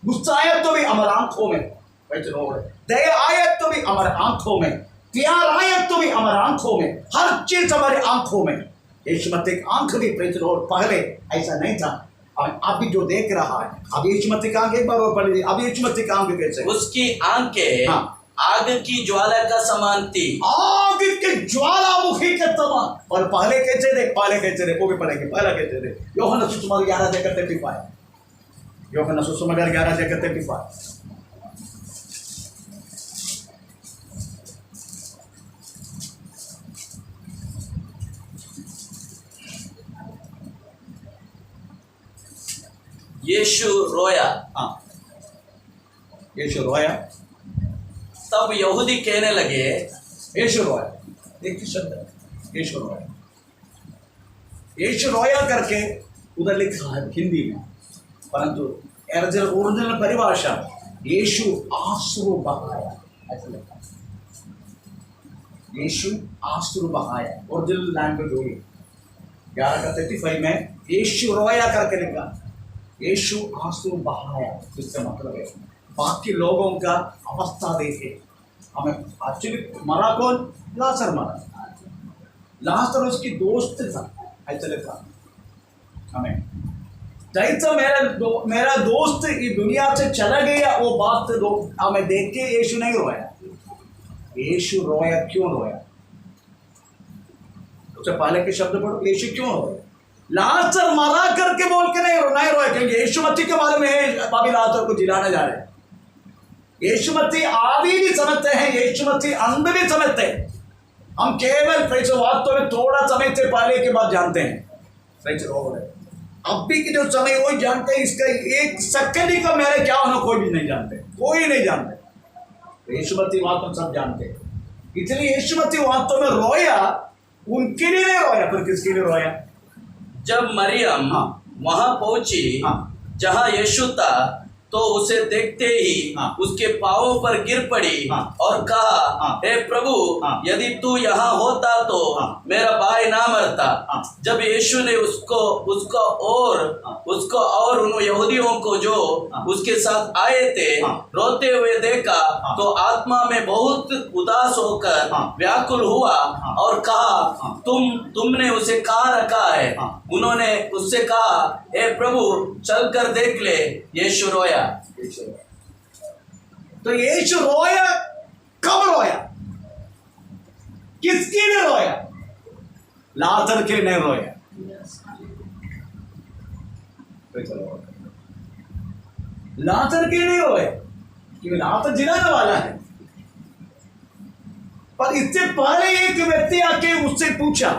गुस्सा आया तो भी हमारे आंखों में, दया आया तो भी हमारे आंखों में, प्यार आया तो भी हमारे आंखों में, हर चीज हमारे आंखों में। यीशुमती की आंख भी पहले ऐसा नहीं था, अभी जो देख रहा है, अब यीशुमती की आंख एक बार और पढ़ लीजिए। अब यीशुमती की आंख कैसे? उसकी आंखें आग की ज्वाला का समान थी, आग के ज्वालामुखी के समान। और पहले कैसे थे? पहले कैसे थे वो भी पढ़ेंगे। पहला कैसे थे? यूहन्ना सुसमाचार 11:35, यूहन्ना सुसमाचार 11:35। यीशु रोया। हाँ, यीशु रोया। तब यहूदी कहने लगे, यीशु रोया, एक ही शब्द है, यीशु रोया। यीशु रोया करके उधर लिखा है हिंदी में, परंतु ओरिजिनल परिभाषा यीशु आंसू बहाया, ऐसा लिखा है। यीशु आंसू बहाया, ओरिजिनल लैंग्वेज होगी 11:35 में यीशु रोया करके लिखा, यीशु आंसू बहाया। इससे मतलब है बाकी लोगों का अवस्था देखे। हमें एक्चुअली मरा कौन? लाजर मरा। लाजर उसकी दोस्त था, ऐसा लिखा हमें। जैसा मेरा दोस्त ये दुनिया से चला गया, वो बात हमें देख के यीशु नहीं रोया। यीशु रोया, क्यों रोया? उससे पहले के शब्द पढ़ो, यीशु क्यों रोया? लाजर मरा करके बोल के नहीं रोया, क्योंकि यीशु मसीह के बारे में अभी लाजर को जिलाने जा रहे हैं। यीशु मसीह आदि भी समझते हैं, यीशु मसीह अंत भी समझते हैं। हम केवल वास्तव में थोड़ा समय से पहले के बाद जानते हैं। अभी के जो समय वही जानते हैं, इसका एक सेकंड ही का मेरे क्या होना कोई भी नहीं जानते, कोई नहीं जानते। यीशु मसीह वास्तव में सब जानते हैं। इसलिए यीशु मसीह वास्तव में रोया, उनके लिए नहीं रोया, फिर किसके लिए रोया? जब मरियम वहां पहुंची जहां यीशु था, तो उसे देखते ही उसके पांवों पर गिर पड़ी और कहा, हे प्रभु, यदि तू यहाँ होता तो मेरा भाई ना मरता। जब यीशु ने उसको और उन यहूदियों को जो उसके साथ आए थे रोते हुए देखा, तो आत्मा में बहुत उदास होकर व्याकुल हुआ और कहा, तुमने उसे कहाँ रखा है? उन्होंने उससे कहा, हे प्रभु, चलकर देख ले। यीशु रोया। तो यीशु रोया, कब रोया? किसके लिए रोया? लाजर के लिए नहीं रोया। लाजर के लिए नहीं रोया, क्योंकि लाजर जिलाने वाला है। पर इससे पहले एक व्यक्ति आके उससे पूछा,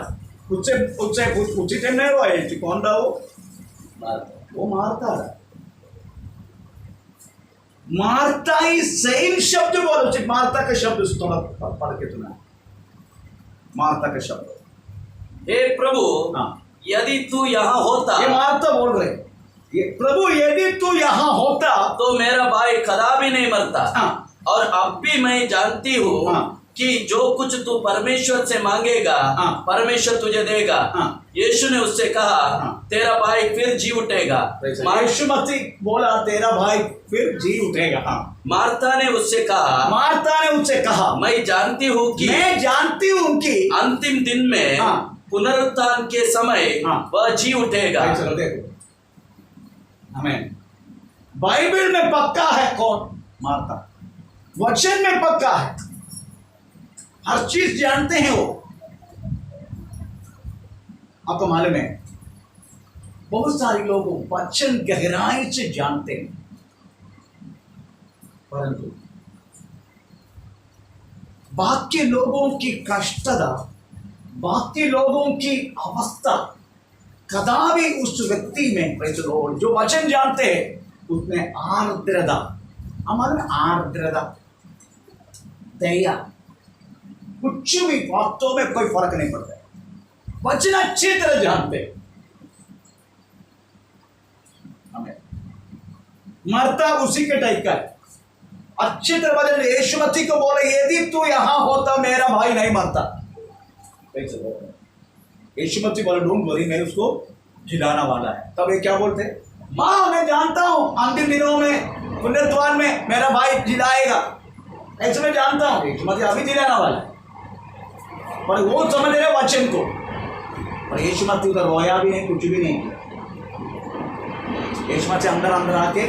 उससे उसी टाइम नहीं रोया। कौन था वो मारता था। मारता ही सेम शब्द बोलो, सिर्फ मारता का शब्द थोड़ा पढ़ के सुना। मारता का शब्द, हे प्रभु, यदि तू यहाँ होता। ये मारता बोल रहे, ये प्रभु यदि तू यहाँ होता तो मेरा भाई कदापि नहीं मरता। और अब भी मैं जानती हूँ कि जो कुछ तू परमेश्वर से मांगेगा परमेश्वर तुझे देगा। यीशु ने उससे कहा, तेरा भाई फिर जी उठेगा। यीशु मसीह बोला, तेरा भाई फिर जी उठेगा। मार्था ने उससे कहा, मैं जानती हूँ कि अंतिम दिन में पुनरुत्थान के समय वह जी उठेगा। हमें बाइबल में पक्का है कौन? मार्था। वचन में पक्का है, हर चीज जानते हैं वो। आपको मालूम है, बहुत सारे लोग वचन गहराई से जानते हैं, परंतु बाकी लोगों की कष्टता, बाकी लोगों की अवस्था कदापि उस व्यक्ति में, जो वचन जानते हैं उसमें आर्द्रता, हमारे आर्द्रता, दया, कुछ भी वास्तव में कोई फर्क नहीं पड़ता है। वचन अच्छी तरह जानते हैं। हमें मरता उसी के टाइप का है, अच्छी तरह वचन। यीशु मसीह को बोले, यदि तू यहां होता मेरा भाई नहीं मरता। यीशु मसीह बोले, डोंट वरी, मैं उसको जिलाना वाला है। तब ये क्या बोलते? मां, मैं जानता हूं अंतिम दिनों में पुनरुत्थान में मेरा भाई जिलाएगा, ऐसे मैं जानता हूं। यीशु मसीह अभी जिलाना वाला है, पर वो समझ रहे वचन को। पर यीशु मसीह उधर रोया भी नहीं, कुछ भी नहीं किया। यीशु मसीह अंदर आके,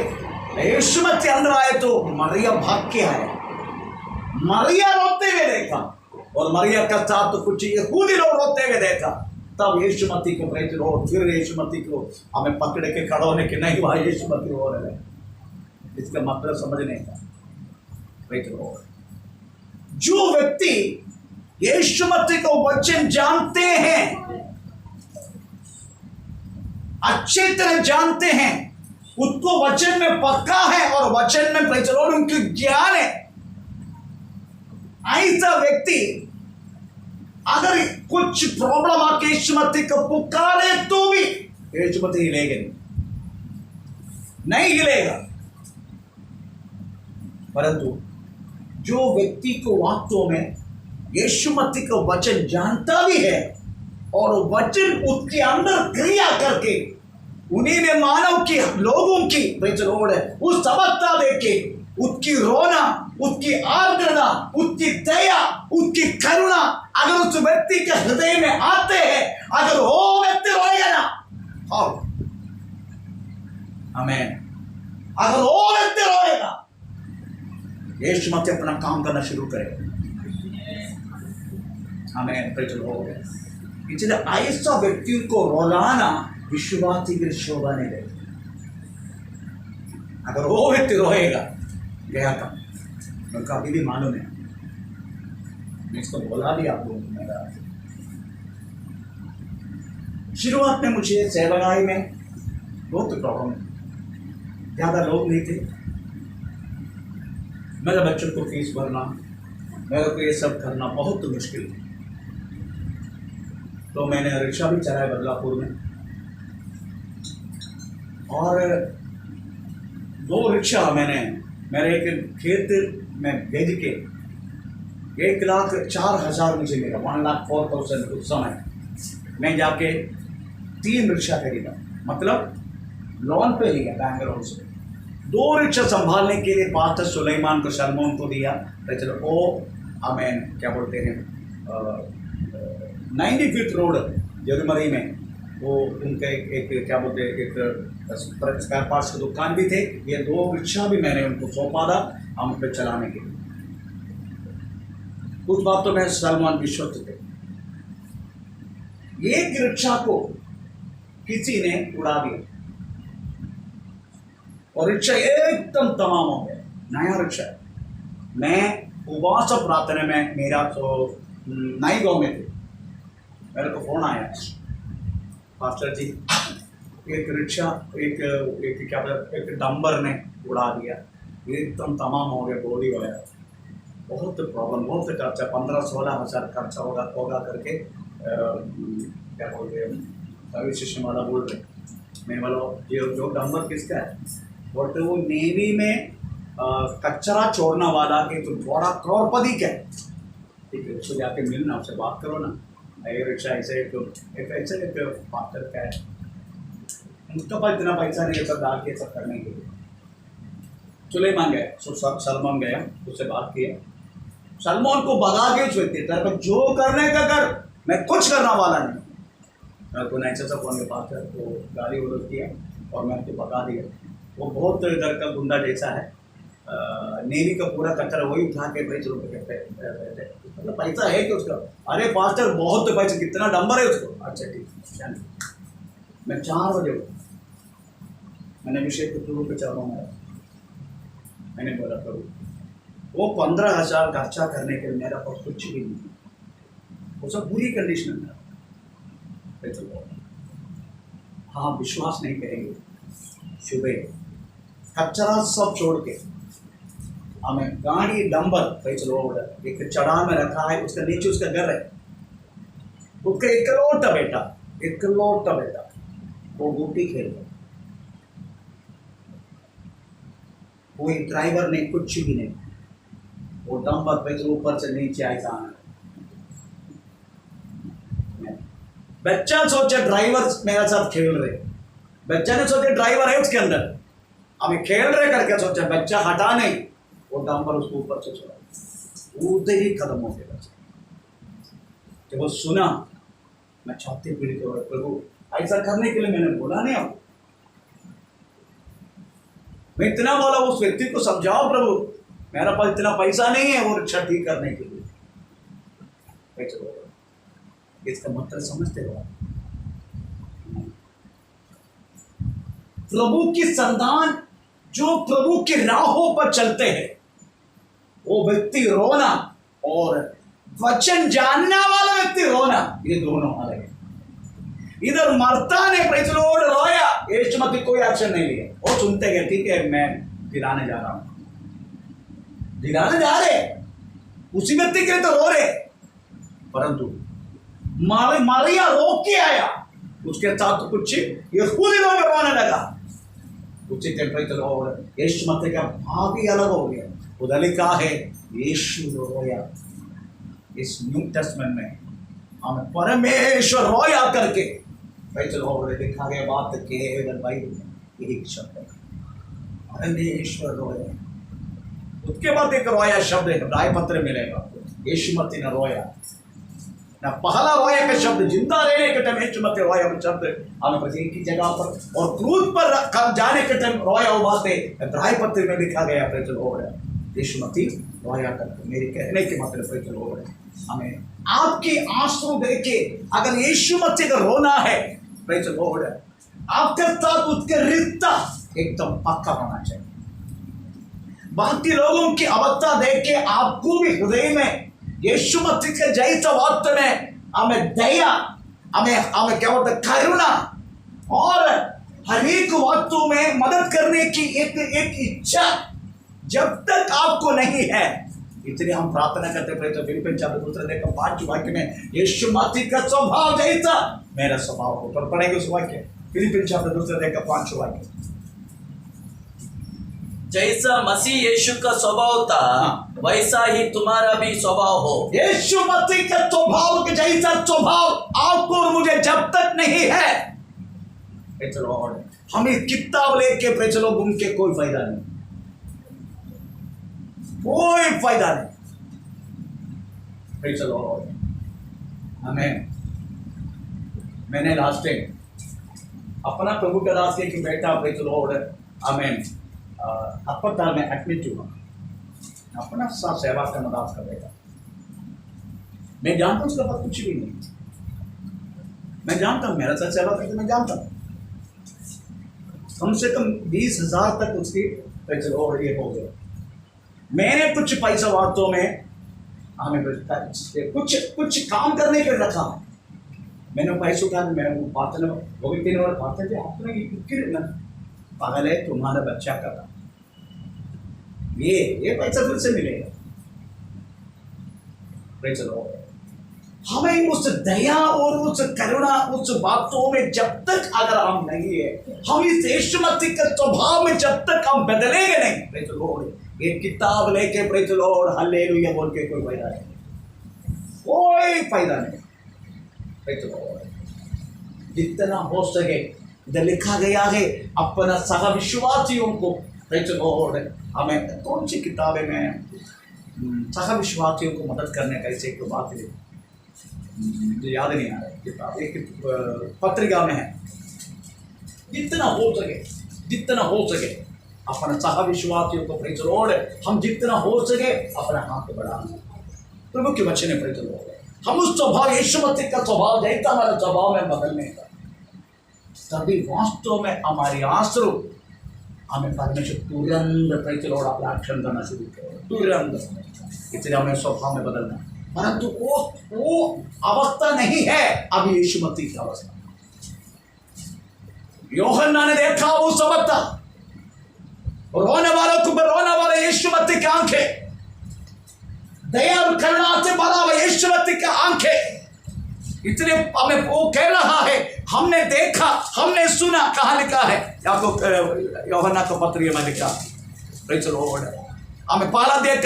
यीशु मसीह अंदर आए तो मरिया भाग के आए। मरिया रोते हुए देखा, और मरिया का साथ तो कुछ यहूदी लोग रोते हुए देखा। तब यीशु मसीह को फिर यीशु मसीह को हमें पकड़ के खड़ा होने के, नहीं भाई यीशु मसीह रो रहे, इसका मतलब समझने का। जो व्यक्ति यीशु मसीह को वचन जानते हैं, अच्छी तरह जानते हैं, उसको वचन में पक्का है और वचन में उनकी ज्ञान है, ऐसा व्यक्ति अगर कुछ प्रॉब्लम आके यीशु मसीह को पुकारे तो भी यीशु मसीह हिलेगा नहीं हिलेगा। परंतु जो व्यक्ति को वास्तव में यीशु मसीह का वचन जानता भी है और वचन उसके अंदर क्रिया करके उन्हीं ने मानव की लोगों की उस समझता देखे उसकी रोना, उसकी आर्द्रता, उसकी दया, उसकी करुणा अगर उस व्यक्ति के हृदय में आते हैं, अगर वो व्यक्ति रोएगा ना, हाँ आमीन, अगर वो व्यक्ति रोएगा यीशु मसीह अपना काम करना शुरू करेगा। आमीन, प्रेज़ द लॉर्ड। इसलिए ऐसा व्यक्ति को रोलाना विश्वासी की शोभा नहीं देती। अगर वो व्यक्ति रोएगा गया था, उनका अभी भी मालूम है, मैं इसको बोला भी आप लोगों को। शुरुआत में मुझे सेवागाई में बहुत प्रॉब्लम, ज़्यादा लोग नहीं थे, मेरे बच्चों को फीस भरना, मेरे को ये सब करना बहुत मुश्किल है। तो मैंने रिक्शा भी चलाया बदलापुर में, और 2 रिक्शा मैंने मेरे एक खेत में भेज के 1,04,000 मुझे मिला, 1,04,000 उस समय। मैं जाके 3 रिक्शा खरीदा, मतलब लोन पे लिया बैंगलोर से। 2 रिक्शा संभालने के लिए पास्टर सुलेमान को, सलमोन को दिया। चलो वो हमें क्या बोलते हैं 90 फीट रोड जर्मनी में, वो उनका एक क्या बोलते हैं एक स्पेयर पार्ट्स की दुकान भी थे। ये 2 रिक्शा भी मैंने उनको सौंपा था हम पे चलाने के लिए। उस बात तो मैं सलमान विश्वस्त थे। एक रिक्शा को किसी ने उड़ा दिया और रिक्शा एकदम तमाम हो गया, नया रिक्शा। मैं उपवास प्रार्थना में, मेरा तो नई गाँव में थे, मेरे को फोन आया, पास्टर जी एक रिक्शा एक क्या बोलते एक डंबर ने उड़ा दिया, एकदम तमाम हो गया, बॉडी वगैरह, बहुत प्रॉब्लम, बहुत खर्चा, 15-16 हज़ार खर्चा होगा करके क्या बोलते हैं सर्विस स्टेशन वाला बोल रहे। मैं बोला जो डंबर किसका है, बोलते वो नेवी में कचरा छोड़ना वाला एक तो बड़ा करोड़पति का है। ठीक है, उसको जाके मिलना, उससे बात करो ना। ये रिक्शा ऐसे एक पास्टर का है, उनका पास इतना पैसा नहीं है सब डाल के सब करने के लिए। सुलेमान गया, सलमान गया, उससे बात किया। सलमान को भगा के उस व्यक्ति तेरे को जो करने का कर, मैं कुछ करना वाला नहीं। मेरे को ऐसा सब फोन के पास तो गाली उड़द किया और मैं उसको भगा दिया। वो बहुत इधर का गुंडा जैसा है, नेवी का पूरा कचरा वही उठा के भाई चलो मतलब पैसा है कि उसका, अरे पास्टर बहुत पैसा, कितना डंबर है उसको, अच्छा ठीक है। मैं 4 बजे मैंने विषय को शुरू पे चल रहा हूँ, मैंने बोला करूँ वो 15,000 खर्चा करने के लिए मेरा पास कुछ भी नहीं, वो सब बुरी कंडीशन में। हाँ, विश्वास नहीं करेंगे, सुबह कचरा सब छोड़ के हमें गाड़ी डंबर एक चढ़ान में रखा है, उसका नीचे उसका घर है, उसका इकलौता बेटा वो गुट्टी खेल रहा, कोई ड्राइवर नहीं, कुछ भी नहीं, वो डंबर पे ऊपर से नीचे ऐसा आना। बच्चा सोचा ड्राइवर मेरे साथ खेल रहे, बच्चा ने सोचा ड्राइवर है उसके अंदर, हमें खेल रहे करके सोचा, बच्चा हटा नहीं, वो डंपर उसको ऊपर से छोड़ा, उधर ही खत्म हो गया। जब वो सुना, मैं छाती पीड़ित हो गया, प्रभु ऐसा करने के लिए मैंने बोला नहीं आपको, मैं इतना बोला उस व्यक्ति को समझाओ प्रभु मेरा पास इतना पैसा नहीं है वो रिक्शा ठीक करने के लिए। इसका मतलब समझते हो, प्रभु की संतान जो प्रभु की राहों पर चलते हैं वो व्यक्ति रोना और वचन जानने वाला व्यक्ति रोना, ये दोनों अलग है। इधर मरता ने प्रेज़ द लॉर्ड रोया, यीशु मसीह कोई एक्शन नहीं लिया, वो सुनते गए ठीक है मैं दिलाने जा रहा हूं, दिलाने जा रहे, उसी व्यक्ति के लिए तो रो रहे, परंतु मारिया रो के आया, उसके साथ कुछ यहूदी लोग रोने लगा। उसी टेम्परेचर और यीशु मसीह का भाव भी अलग हो गया। उधर लिखा है यीशु रोया। इस न्यू टेस्टमेंट में हमें परमेश्वर रोया करके लिखा गया बात केवल बाइबल में एक शब्द है, परमेश्वर रोया। उसके बाद एक रोया शब्द इब्रानी पत्र मिलेगा, यीशु मसीह ने रोया ना। पहला रोया का शब्द जिंदा रहने के टाइम यीशु मसीह रोया का शब्द हमें बस एक ही जगह पर, और क्रूस पर जाने के टाइम रोया वो बातें इब्रानी पत्र में लिखा गया। यीशु मसीह रोया करके, मेरे कहने के मतलब हमें आपके आंसू देखे अगर यीशु मसीह का रोना है, आपके साथ उसके रिश्ता एकदम पक्का होना चाहिए। बाकी लोगों की अवस्था देख के आपको भी हृदय में यीशु मसीह के जैसा वास्तव में हमें दया, हमें क्या बोलते करुणा और हर एक वस्तु में मदद करने की एक इच्छा जब तक आपको नहीं है, इसलिए हम प्रार्थना करते हैं। फिलिपिन चैप्टर 2 5 वाक्य में यीशु मसीह का स्वभाव जैसा मेरा स्वभाव हो, पर पढ़ेंगे उस वाक्य फिलिपिन चैप्टर 2 5 वाक्य। जैसा मसीह यीशु का स्वभाव था वैसा ही तुम्हारा भी स्वभाव हो। यीशु मसीह का स्वभाव के जैसा स्वभाव आपको और मुझे जब तक नहीं है, हम इस किताब लेके प्रचलो घूम के कोई फायदा नहीं, कोई फायदा नहीं। चलो हमें मैंने लास्ट टाइम अपना प्रभु का रास्ते की बेटा चलो हमें अस्पताल में एडमिट हुआ, अपना साथ सेवा करना दास कर देगा। मैं जानता हूँ उसके पास कुछ भी नहीं, मैं जानता हूँ मेरा साथ सेवा करके मैं जानता हूँ कम से कम 20,000 तक उसकी ये हो गया। मैंने कुछ पैसा वास्तव में हमें कुछ काम करने के लिए रखा है। मैंने पैसों का मैं बात वो भी 3 बार बात है आपने पागल है तुम्हारा बच्चा का था, ये पैसा फिर से मिलेगा। हमें उस दया और उस करुणा उस बातों में जब तक अगर हम नहीं है, हम इस यीशु मसीह के स्वभाव में जब तक हम बदलेंगे नहीं, ये किताब लेके प्रेज़ द लॉर्ड हालेलुया बोल के कोई फायदा नहीं, कोई फायदा नहीं। प्रेज़ द लॉर्ड जितना हो सके इधर लिखा गया है अपना सह विश्वासियों को, प्रेज़ द लॉर्ड हमें कौन सी किताबें में सह विश्वासियों को मदद करने का ऐसे एक बात है मुझे याद नहीं आ रहा है, किताब एक पत्रिका में है। जितना हो सके अपना सह विश्वासियों को प्रेज़ द लॉर्ड हम जितना हो सके अपना हाथ बढ़ाना। प्रभु के वचन है प्रेज़ द लॉर्ड, हम उस स्वभाव यीशु मसीह का स्वभाव जैसा हमारा स्वभाव में बदलने का, तभी वास्तव में हमारी आंसू हमें परमेश्वर तुरंत प्रेज़ द लॉर्ड अपना एक्शन करना शुरू करेगा, तुरंत। इसलिए हमें स्वभाव में बदलना, परंतु वो अवस्था नहीं है अभी यीशु मसीह की अवस्था। यूहन्ना ने देखा उस अवस्था, रोने वाले यीशु मसीह की आंखें, दया और करुणा से भरा हुआ यीशु मसीह की आंखें। इसलिए हमें वो कह रहा है हमने देखा हमने सुना, कहाँ लिखा है आपको यूहन्ना का पत्र में लिखा, प्रेज़ द लॉर्ड हमें पहला अध्याय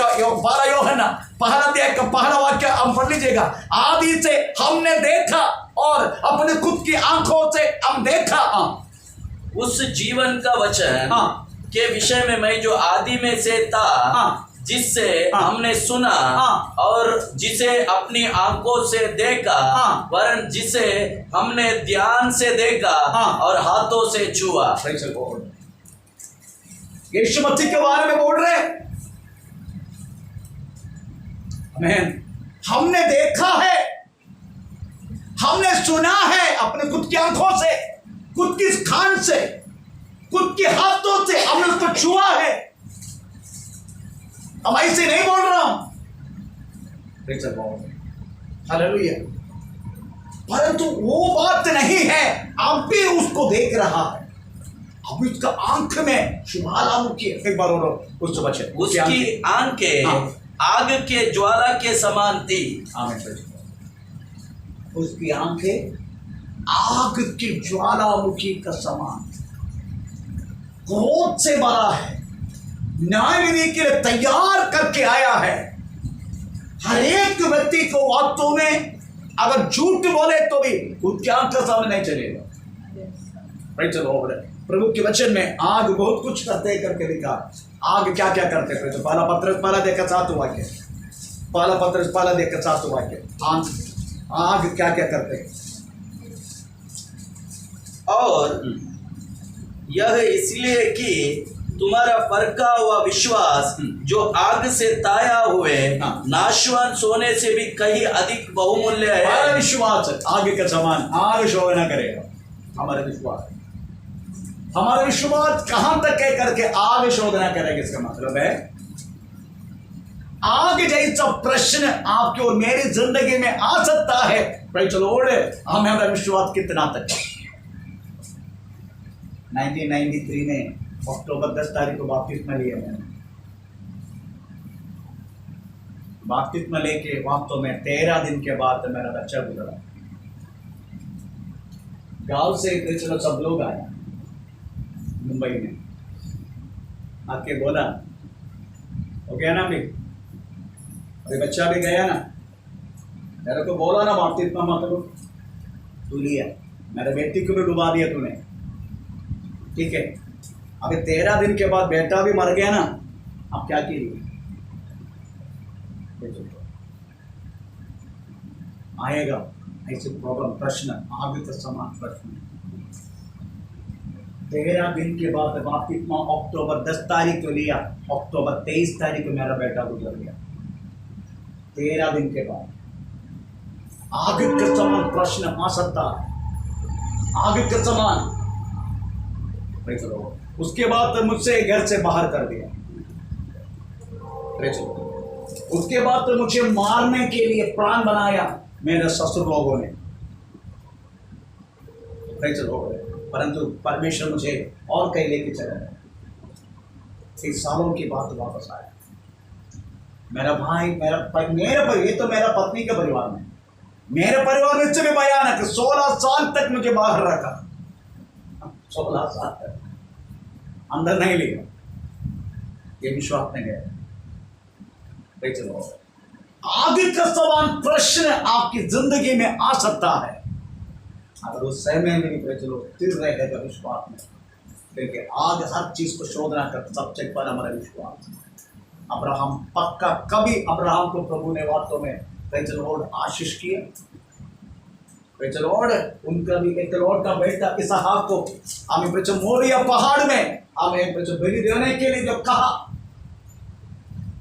का पहला वाक्य हम पढ़ लीजिएगा। आदि से हमने देखा और अपने खुद की आंखों से हम देखा उस जीवन का वचन के विषय में मैं जो आदि में से था, जिससे हमने सुना और जिसे अपनी आंखों से देखा, वरन जिसे हमने ध्यान से देखा और हाथों से छुआ। यीशु मसीह के बारे में बोल रहे हैं, हमने देखा है, हमने सुना है अपने खुद की आंखों से, खुद की कान से, खुद के हाथों से हमने उसको छुआ है। अब ऐसे नहीं बोल रहा हूं, हालेलुया, परंतु वो बात नहीं है, आप भी उसको देख रहा है। अब उसका आंख में ज्वालामुखी, एक बार और उस बच्चे उसकी आंखें आग के ज्वाला के समान थी। उसकी आंखें आग की ज्वालामुखी का समान, क्रोध से भरा है, न्याय विधि के लिए तैयार करके आया है। हर एक व्यक्ति को वास्तव में अगर झूठ बोले तो भी उसकी आंख का सामने नहीं चलेगा। Praise the Lord। प्रभु के वचन में आग बहुत कुछ करते करके लिखा। आग क्या क्या करते हैं? तो पहला पत्र पहला देखा 7 वाक्य, पहला पत्र पहला देखा 7 वाक्य। आग क्या क्या करते हैं? और यह इसलिए कि तुम्हारा परखा हुआ विश्वास जो आग से ताया हुए नाशवान सोने से भी कहीं अधिक बहुमूल्य है। हमारा विश्वास आग के समान, आग शोभना करेगा। हमारा विश्वास, हमारा विश्वास कहां तक है करके आग शोधना करेगा। इसका मतलब है आग जैसा प्रश्न आपकी और मेरी जिंदगी में आ सकता है। Praise the Lord. हमारा विश्वास कितना तक है? 1993 में अक्टूबर 10 तारीख को बपतिस्मा लिया मैंने। बपतिस्मा लेके वास्तव में 13 दिन के बाद मेरा बच्चा गुजरा। गांव से चलो सब लोग आए मुंबई में, आके बोला हो गया ना, अभी बच्चा भी गया ना, मेरे को बोला ना बपतिस्मा मत लो, तू लिया, मेरे बेटी को भी डुबा दिया तूने, ठीक है। अभी 13 दिन के बाद बेटा भी मर गया ना, अब क्या कीजिए? आएगा ऐसे प्रॉब्लम, प्रश्न, आग के समान प्रश्न। 13 दिन के बाद बपतिस्मा अक्टूबर 10 तारीख को लिया, अक्टूबर 23 तारीख को मेरा बेटा गुजर गया। 13 दिन के बाद आग के समान प्रश्न आ सकता है, आग के समान। उसके बाद तो मुझसे घर से बाहर कर दिया। उसके बाद तो मुझे मारने के लिए प्लान बनाया मेरे ससुर लोगों ने। परंतु परमेश्वर मुझे और कहीं लेके चला गया। 6 सालों की बात वापस आया। मेरा भाई, ये तो मेरा पत्नी का परिवार में, मेरे परिवार में से भी भयानक 16 साल तक मुझे बाहर रखा। 16 साल तक अंदर नहीं लिया, ये विश्वास नहीं गया। आग का समान प्रश्न आपकी जिंदगी में आ सकता है, अगर उस समय में भी चलो स्थिर रहेगा विश्वास में, क्योंकि आग हर चीज को शोधना करता। सबसे पहले हमारा विश्वास। अब्राहम पक्का, कभी अब्राहम को प्रभु ने वास्तव में लॉर्ड आशीष किया। उनका भी एक लॉर्ड का बेटा इसहाक को हमें मोरिया पहाड़ में हमें बलि देने के लिए जो कहा,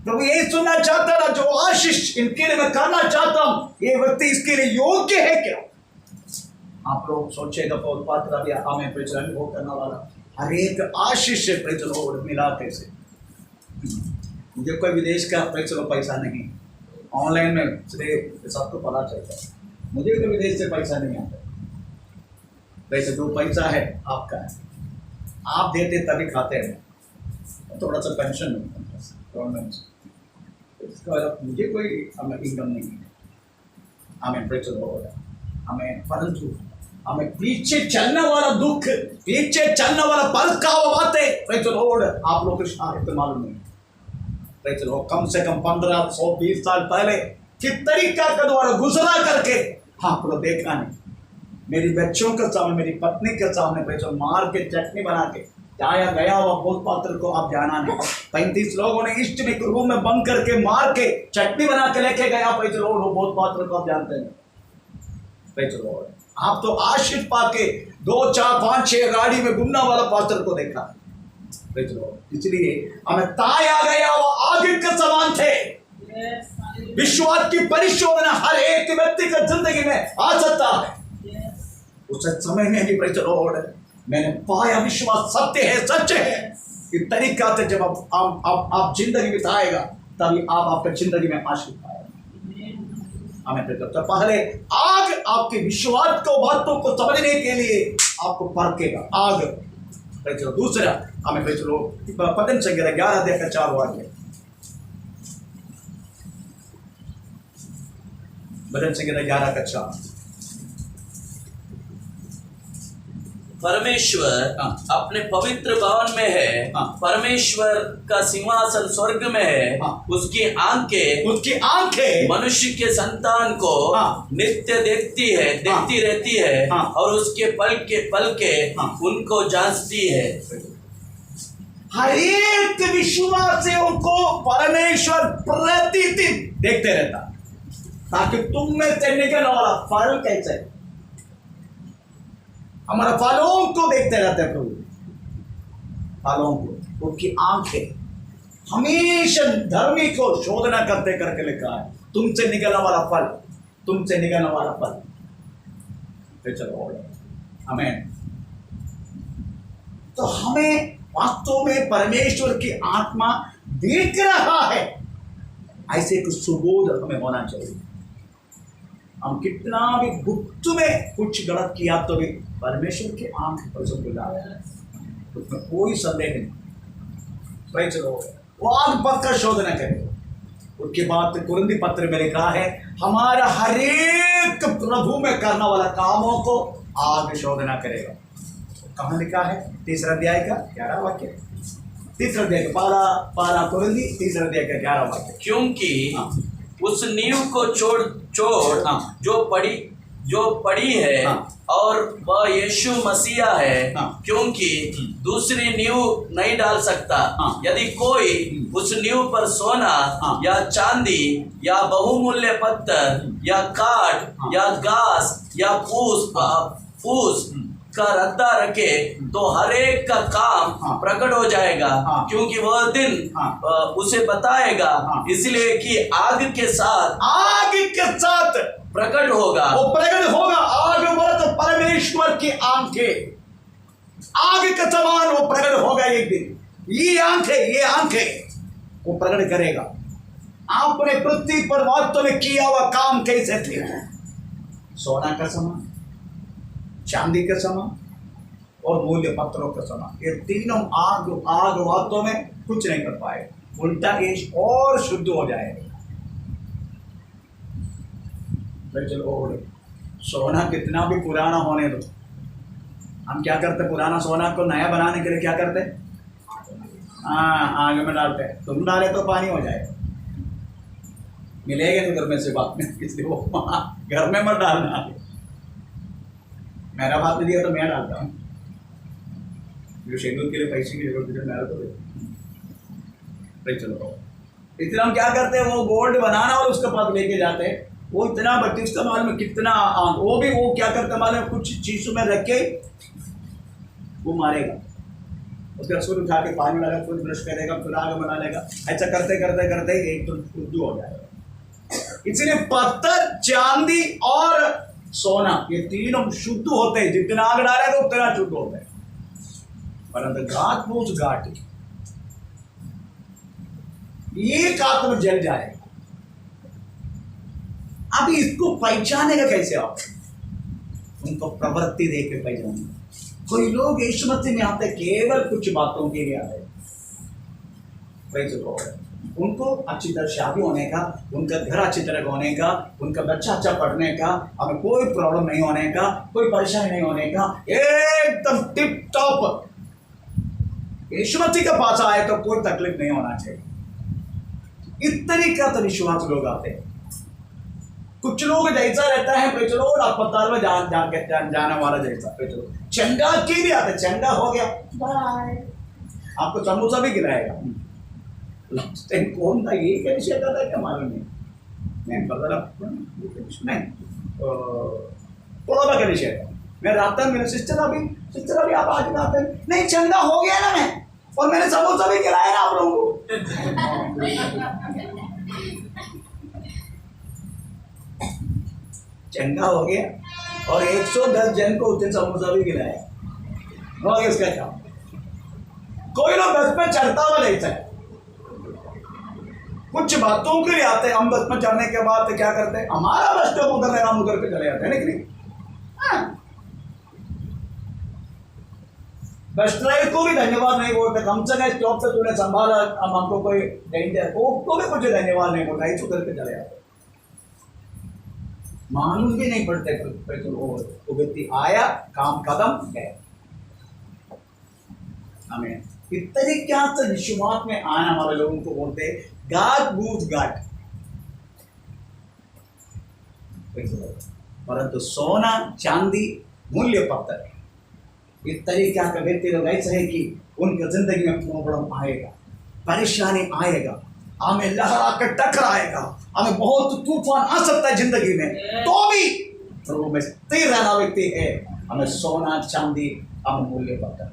प्रभु यही सुनना चाहता था, जो आशीष इनके लिए मैं करना चाहता हूं, ये व्यक्ति इसके लिए योग्य है क्या? आप लोग सोचेगा बहुत पात्र अभी हमें अनुभव करने वाला हर एक आशीष से मिलाते से। मुझे कोई विदेश का पैसा नहीं, ऑनलाइन में सबको पता चलता है। मुझे तो विदेश से पैसा नहीं आता। वैसे जो पैसा है आपका है, आप देते तभी खाते हैं, थोड़ा सा पेंशन मिलता है गवर्नमेंट से, इसका मुझे कोई इनकम नहीं है। हमें परंतु हमें पीछे चलने वाला दुख, पीछे चलने वाला परखा हुआ बातें आप लोग को शायद मालूम नहीं। कम से कम 1520 साल पहले किस तरीका का द्वारा गुजरा करके आप लोग देखा नहीं। मेरी बच्चों के सामने, मेरी पत्नी के सामने मार के चटनी बना के जाया गया हुआ बोध पात्र को आप जाना नहीं। 35 लोगों ने इष्ट में रूम में बंद करके मार के चटनी बना के लेके गया बोध पात्र को आप जानते हैं। आप तो आशीष पाके 2 4 5 6 गाड़ी में घूमने वाला पात्र को देखा। इसलिए हमें ताया गया वो आगे के समान थे। विश्वास की परिशोधना हर एक व्यक्ति का जिंदगी में आ सकता है। उस समय में भी मैंने पाया विश्वास सत्य है, सच है। इस तरीका से जब आप जिंदगी बिताएगा तभी आप आपके जिंदगी में आशीष पाएगा। हमें तो पहले आग आपके विश्वास को, बातों को समझने के लिए आपको परखेगा आग। दूसरा हमें पतन संख्या 11 देखकर 4 वाक्य, भजन संख्या 11 का 4। परमेश्वर हाँ। अपने पवित्र भवन में है, हाँ। परमेश्वर का सिंहासन स्वर्ग में है, हाँ। उसकी आंखें उसकी आंखें मनुष्य के संतान को हाँ। नित्य देखती रहती है, हाँ। और उसके पल के हाँ। उनको जांचती है। हर एक विश्वासियों को परमेश्वर प्रतिदिन देखते रहता, ताकि तुम में से निकलने वाला फल कैसे है। हमारा फलों को देखते रहते हैं प्रभु, फलों को। उनकी आंखें हमेशा धर्मी को शोधना करते करके लिखा है, तुमसे निकलने वाला फल, तुमसे निकलने वाला फल। तो चलो आमीन। तो हमें वास्तव में परमेश्वर की आत्मा देख रहा है, ऐसे कुछ सुबोध हमें होना चाहिए। हम कितना भी गुप्त में कुछ गलत किया तो भी परमेश्वर की आंख पर सब गुजरा है, उसमें कोई संदेह नहीं। चलो वो आग पक्का शोधना करेगा। उसके बाद कुरिन्थी पत्र में लिखा है, हमारा हर एक प्रभु में करने वाला कामों को आग शोधना करेगा। कहाँ लिखा है? 3 अध्याय का 11 वाक्य, 3 अध्याय का पारा कुरिन्थी 3 अध्याय का 11 वाक्य। क्योंकि हाँ। उस नींव को छोड़ हाँ। जो पड़ी है, हाँ। और वह यीशु मसीहा है, हाँ। क्योंकि दूसरी नींव नहीं डाल सकता। हाँ। यदि कोई उस नींव पर सोना हाँ। या चांदी या बहुमूल्य पत्थर या काठ हाँ। या घास या फूस का रद्दा रखे, तो हर एक का काम हाँ। प्रकट हो जाएगा। हाँ। क्योंकि वह दिन हाँ। उसे बताएगा, हाँ। इसलिए कि आग के साथ प्रकट होगा। वो प्रकट होगा। आग बोला तो परमेश्वर की आंखें, आग के समान वो प्रकट होगा एक दिन। ये आंखें वो प्रकट करेगा। आपने पृथ्वी पर वास्तव में किया हुआ काम कैसे थे? सोना का समान, चांदी का समान और मूल्य पत्थरों का समान। ये तीनों आग वास्तव में कुछ नहीं कर पाए, उल्टा ये और शुद्ध हो जाएगा। चलो सोना कितना भी पुराना होने दो, हम क्या करते? पुराना सोना को नया बनाने के लिए क्या करते? आग में डालते हैं। तुम डाले तो पानी हो जाएगा, मिलेगा नहीं घर में से बात में, इसलिए वो घर में मत डालना। मेरा बात नहीं दिया तो मैं डालता हूँ, जो शेड्यूल के लिए पैसे की जरूरत है मेरा तो दे। चलो इतना हम क्या करते हैं? वो गोल्ड बनाना और उसके पास लेके जाते हैं। वो इतना बट्टी उसका माल में कितना वो क्या करते मालूम, कुछ चीज़ों में रख के वो मारेगा, उसका सुर उठा के पानी डालेगा, फिर ब्रश करेगा, फिर आग बना लेगा। ऐसा करते करते करते एक तो शुद्ध हो जाएगा। इसलिए पत्थर, चांदी और सोना ये तीनों शुद्ध होते हैं। जितना आग डालेगा उतना शुद्ध होता है। परंतु घाट एक आत्मा जल जाएगा। अब इसको पहचानेगा कैसे आप? उनको प्रवृत्ति देकर पहचानेगा। कोई लोग यीशु मसीह में आते केवल कुछ बातों के लिए आते, उनको अच्छी तरह शादी होने का, उनका घर अच्छी तरह होने का, उनका बच्चा अच्छा पढ़ने का, हमें कोई प्रॉब्लम नहीं होने का, कोई परेशानी नहीं होने का, एकदम टिप टॉप यीशु मसीह के पास आए तो कोई तकलीफ नहीं होना चाहिए। इतनी का तो विश्वास लोग आते हैं। कुछ लोग जैसा रहता है पेचलो अस्पताल में जाने वाला जैसा पेचलो, चंगा की भी आते, चंगा हो गया बाय, आपको समोसा भी गिराएगा। लास्ट टाइम कौन था ये क्या विषय था क्या मालूम नहीं नहीं कोरोना का विषय था। मैं रात में मेरे सिस्टर अभी आप आज में आते नहीं, चंगा हो गया ना मैं, और मैंने समोसा भी गिराया ना आप लोगों को। चंगा हो गया और 110 जन को उसने समोसा भी गिराया, हो गया उसका काम। कोई लोग बस में चढ़ता हुआ रहता है, कुछ बातों के लिए आते हैं। हम बस में चढ़ने के बाद तो क्या करते हैं? हमारा बस स्टॉप उधर है, हम उधर पे चले जाते हैं। लेकिन बस ड्राइवर को भी धन्यवाद नहीं बोलते, कम से कम स्टॉप से तूने संभाला, हम हमको कोई डेंजर को भी कुछ धन्यवाद नहीं बोलता, इस उधर पे चले जाते, मालूम भी नहीं पड़ते। तो व्यक्ति आया, काम खत्म है। हमें इस तरीके से विश्वास में आने वाले लोगों को बोलते हैं गॉड मूव्स गॉड। परंतु सोना चांदी मूल्य पत्थर, इस तरीके का व्यक्ति लोग ऐसे है कि उनकी जिंदगी में प्रॉब्लम आएगा, परेशानी आएगा, हमें लहरा कर टकराएगा, हमें बहुत तूफान आ सकता है जिंदगी में, तो भी प्रभु में स्थिर रहना व्यक्ति है। हमें सोना चांदी हम मूल्य पत्थर,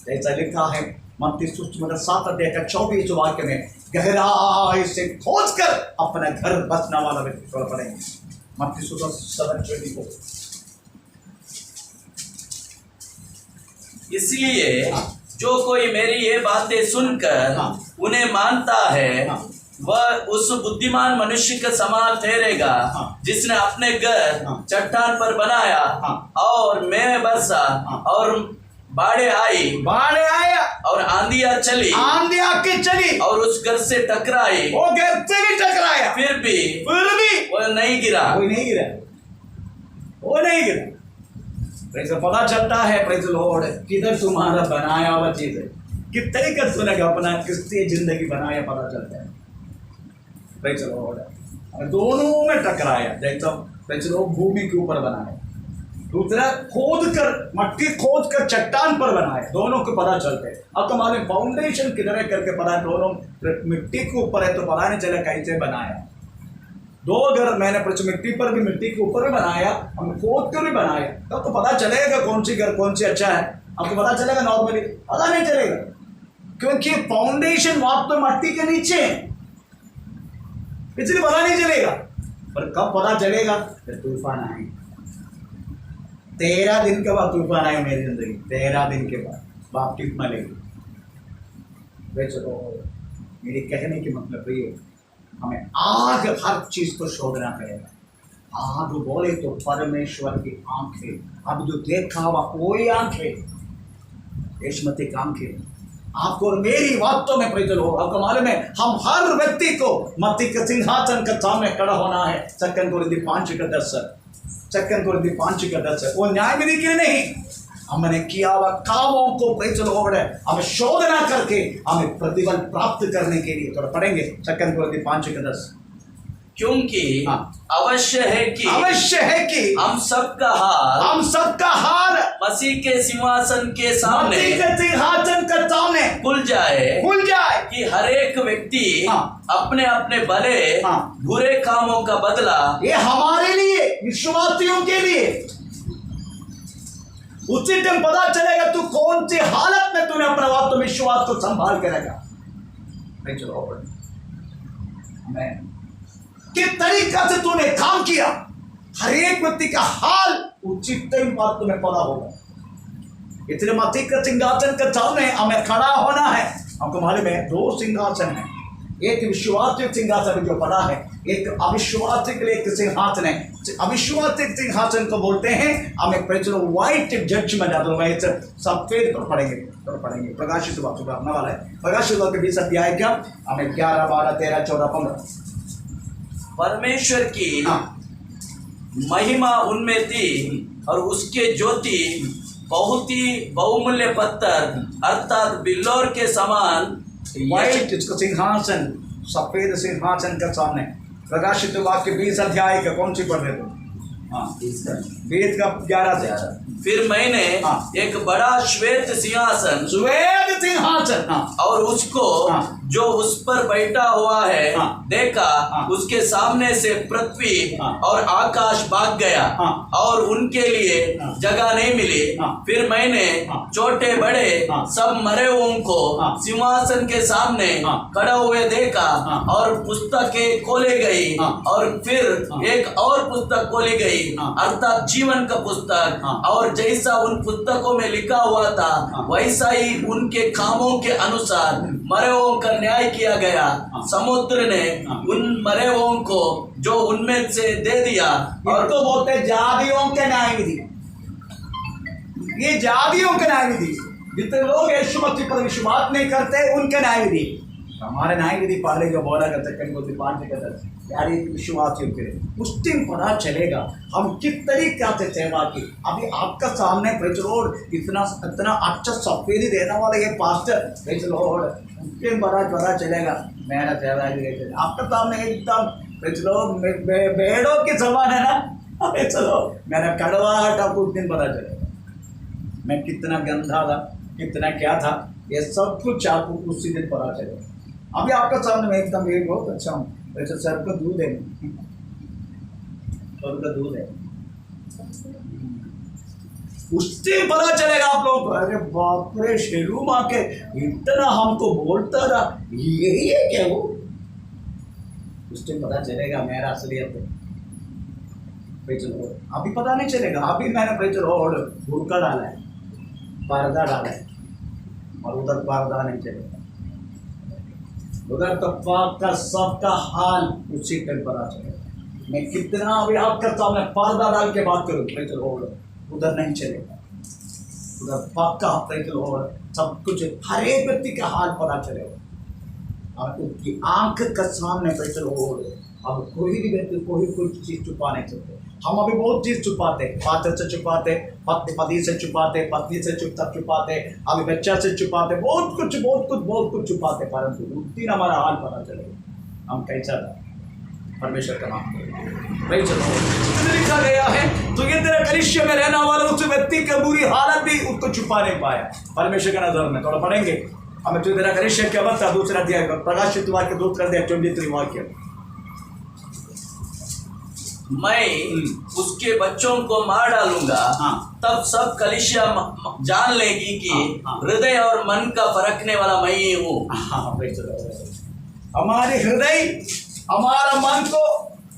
जैसा लिखा है मत्ती सुसमाचार 7 अध्याय का 24 वाक्य में, गहराई से खोज कर अपना घर बसने वाला व्यक्ति को पढ़ेंगे। मत्ती सुसमाचार 7:24। इसलिए जो कोई मेरी ये बातें सुनकर उन्हें मानता है, वह उस बुद्धिमान मनुष्य के समान ठहरेगा जिसने अपने घर चट्टान पर बनाया, और मैं बरसा और बाढ़ आया और आंधियां चली और उस घर से टकराई, वो घर से भी टकराया, फिर भी वह नहीं गिरा। प्रेज़ पता चलता है, प्रेज़ लॉर्ड, किधर तुम्हारा बनाया हुआ चीज है, किस तरीके से तूने अपना किससे जिंदगी बनाया पता चलता है। प्रेज़ लॉर्ड, दोनों में टकराया, जैसा प्रेज़ लॉर्ड भूमि के ऊपर बनाया, दूसरा खोद कर मट्टी खोद कर चट्टान पर बनाया, दोनों को पता चलते हैं। अब तुम्हारे फाउंडेशन किधर है करके पता, दोनों मिट्टी के ऊपर है तो पता नहीं चला कैसे बनाया। दो घर मैंने मिट्टी पर भी, मिट्टी के ऊपर भी बनाया, हम खोद कर भी बनाया, तब तो पता चलेगा कौन सी घर कौन सी अच्छा है। आपको पता चलेगा? नॉर्मली पता नहीं चलेगा, क्योंकि फाउंडेशन वहां तो मट्टी के नीचे है, इसलिए पता नहीं चलेगा। पर कब पता चलेगा? जब तूफान आए। 13 दिन के बाद तूफान आए मेरी जिंदगी, 13 दिन के बाद बपतिस्मा लेगी। मेरी कहने की मतलब ये, हमें आग हर चीज को शोधना पड़ेगा। आग बोले तो परमेश्वर की आंखें, अब जो देखा हुआ कोई आंखें, यशमती आंखें, आपको और मेरी बातों में प्रचल हो। आपको मालूम है, हम हर व्यक्ति को मत्ती के सिंहासन के सामने खड़ा होना है। 2 कोरिन्थियों 5 का 10। वो न्याय विधि के लिए नहीं, हमने किया हुआ कामों को प्रचल हो रहा है, हमें शोधना करके हमें प्रतिफल प्राप्त करने के लिए। तो पढ़ेंगे 2 कोरिन्थियों 5 का 10। क्योंकि अवश्य है कि हम सबका हार मसीह के सिंहासन के सामने खुल जाए कि हर एक व्यक्ति अपने अपने भले बुरे कामों का बदला, ये हमारे लिए, विश्वासियों के लिए उसी टाइम पता चलेगा तू कौन सी हालत में तूने अपना वास्तव विश्वास को संभाल के रखा। किस तरीका से तूने काम किया, हर एक व्यक्ति का हाल उचित टाइम पर तुम्हें पता होगा। इसलिए मसीह के सिंहासन के सामने हमें खड़ा होना है। आपको मालूम है 2 सिंहासन है, एक विश्वासिक सिंहासन जो पड़ा है, एक अविश्वासिक के लिए एक सिंहासन है। अविश्वासिक सिंहासन को बोलते हैं, हमें व्हाइट जजमेंट, अदरवाइज सफेद पर पढ़ेंगे। प्रकाशित वाक्य अपना वाला है, प्रकाशित वाक्य 20 अध्याय का हमें 11, 12, 13, 14, 15। परमेश्वर की महिमा उनमें थी और उसके ज्योति बहुत ही बहुमूल्य पत्थर अर्थात बिल्लोर के समान व्हाइट सिंहासन, सफेद सिंहासन के सामने। प्रकाशित वाक्य 20 अध्याय का कौन सी पढ़ रहे थे? 20 का 11 से। फिर मैंने एक बड़ा श्वेत सिंहासन और उसको जो उस पर बैठा हुआ है देखा। उसके सामने से पृथ्वी और आकाश भाग गया और उनके लिए जगह नहीं मिली। फिर मैंने छोटे बड़े सब मरे हुओं को सिंहासन के सामने खड़ा हुए देखा और पुस्तकें खोली गई और फिर एक और पुस्तक खोली गई अर्थात जीवन का पुस्तक, और जैसा उन पुस्तकों में लिखा हुआ था वैसा ही उनके कामों के अनुसार मरे हुओं का न्याय किया गया। समुद्र ने उन मरे हुओं को जो उनमें से दे दिया। और तो बोलते जातियों के न्याय विधि, ये जातियों के न्याय विधि, जितने लोग यीशु मसीह पर विश्वास नहीं करते उनके न्याय विधि। हमारे नायक यदि पहले जो बोला करते कहीं को पांच कहते यारी विश्वासियों के लिए उस दिन पता चलेगा हम किस तरीके से सेवा की। अभी आपका सामने प्रेज लॉर्ड इतना इतना अच्छा सफेदी देने वाला ये पास्टर प्रेज लॉर्ड, उस दिन पता चलेगा मेरा सेवा की। आपका सामने एकदम प्रेज लॉर्ड बेड़ों के समान है ना, अरे चलो मेरा कड़वाहट आपको उस दिन पता चलेगा मैं कितना गंदा था, कितना क्या था, ये सब कुछ आपको उसी दिन पता चलेगा। अभी आपका सामने मैं एकदम ये बहुत अच्छा हूँ, वैसे सर का दूध है, सर का दूध है, उससे पता चलेगा आप लोग। अरे बाप रे शेरू माँ के इतना हमको बोलता रहा, यही है क्या वो? उससे पता चलेगा मेरा असलियत है। अभी पता नहीं चलेगा, अभी मैंने बुर्का डाला है, पर्दा डाला है, और उधर पर्दा नहीं चलेगा, उधर तो का सबका हाल उसी पर पता चलेगा। मैं कितना अभी आपका सामने पर्दा डाल के बात करूँ, उधर नहीं चलेगा, उधर पक्का सब कुछ हर एक व्यक्ति का हाल पता चलेगा। और उसकी आंख का सामने अब कोई भी व्यक्ति कोई कुछ चीज छुपा नहीं सकते। हम अभी बहुत चीज छुपाते, फादर से छुपाते, पति से छुपाते, पत्नी से छुपाते, अभी बच्चा से छुपाते, बहुत कुछ छुपाते, परंतु उस दिन हमारा हाल पता चलेगा हम कैसा था। परमेश्वर का नाम लिखा गया है, तो ये तेरा कलिसिया में रहने वाला उस व्यक्ति की बुरी हालत भी उसको छुपा नहीं पाया परमेश्वर के नजर में। थोड़ा पढ़ेंगे हमें, तो तेरा कलिसिया क्या बता, दूसरा अध्याय प्रकाशित वाक्य दूसरा अध्याय 23 वाक्य। मैं उसके बच्चों को मार डालूंगा, तब सब कलिसिया जान लेगी कि हृदय और मन का परखने वाला मैं ही हूँ। हमारे हृदय हमारा मन को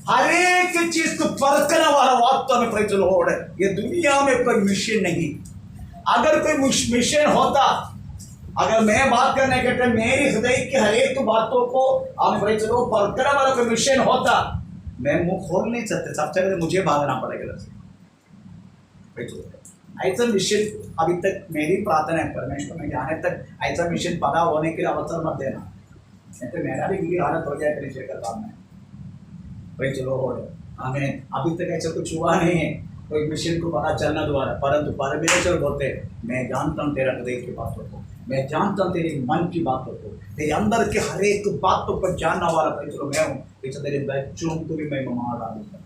हर एक चीज को परखने वाला वास्तव में प्रेज लॉर्ड है। ये दुनिया में कोई मिशन नहीं, अगर कोई मिशन होता, अगर मैं बात करने के टाइम मेरी हृदय की हर एक बातों को हम प्रेज लॉर्ड परखने वाला कोई मिशन होता, मैं मुंह खोल नहीं सकते, सबसे पहले मुझे भागना पड़ेगा। ऐसा मिशन अभी तक मेरी प्रार्थना है परमेश्वर में जाने तक ऐसा मिशन पता होने के लिए अवसर मत देना, नहीं तो मेरा भी बुरी हालत हो जाए कलिसिया का काम है। भाई चलो हो हमें अभी तक ऐसा कुछ हुआ नहीं है कोई मिशन को पता चलना द्वारा, परंतु परमेश्वर बोलते मैं जानता हूँ तेरा हृदय की बातों को, मैं जानता हूँ तेरे मन की बातों को, तेरे अंदर के हर एक बातों पर जानने वाला भाई चलो मैं हूँ। तेरे बच्चों को भी मैं मार डालूंगा।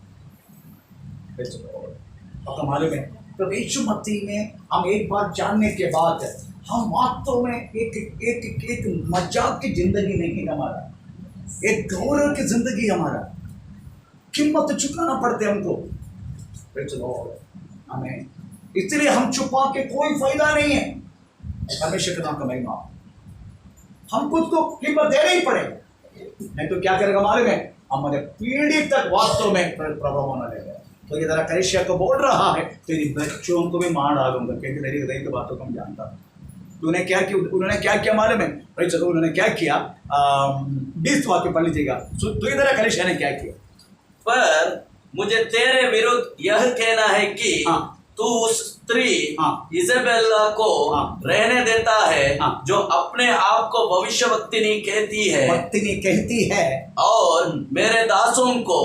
आपका मालूम है तो यीशु मसीह में हम एक बार जानने के बाद हम वास्तव में एक मजाक की जिंदगी नहीं हमारा, एक गौरव की जिंदगी हमारा, कीमत चुकाना पड़ते हमको। हमें इसलिए हम छुपा के कोई फायदा नहीं है। परमेश्वर के नाम का महिमा, हम खुद को कीमत देना ही पड़ेगा, नहीं तो क्या करेगा मालूम है, हमारे पीढ़ी तक वास्तव में प्रभाव होना लगेगा। तो ये जरा कलिसिया को बोल रहा है तेरी बच्चों को भी मार डालूंगा, क्योंकि तेरी हृदय की बातों को हम जानता हूँ। तूने क्या किया, उन्होंने क्या किया मालूम है भाई, चलो उन्होंने क्या किया, 20 वाक्य पढ़ लीजिएगा। तो ये जरा कलिसिया ने क्या किया, पर मुझे तेरे विरुद्ध यह कहना है कि तू उस स्त्री इजाबेला को रहने देता है जो अपने आप को भविष्यवक्तिनी कहती है और मेरे दासों को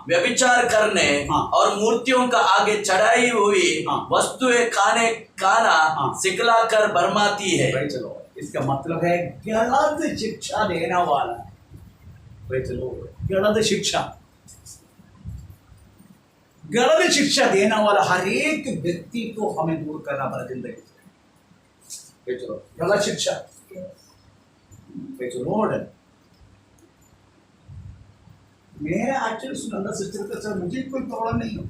व्यभिचार करने और मूर्तियों का आगे चढ़ाई हुई वस्तुएं खाना सिखला कर भरमाती है। चलो इसका मतलब है गलत शिक्षा देने वाला, गलत शिक्षा देने वाला हर एक व्यक्ति को हमें दूर करना पड़ा जिंदगी से। गलत शिक्षा मेरा एक्चुअली सुनंदा सिस्टर का सर मुझे कोई प्रॉब्लम नहीं हो,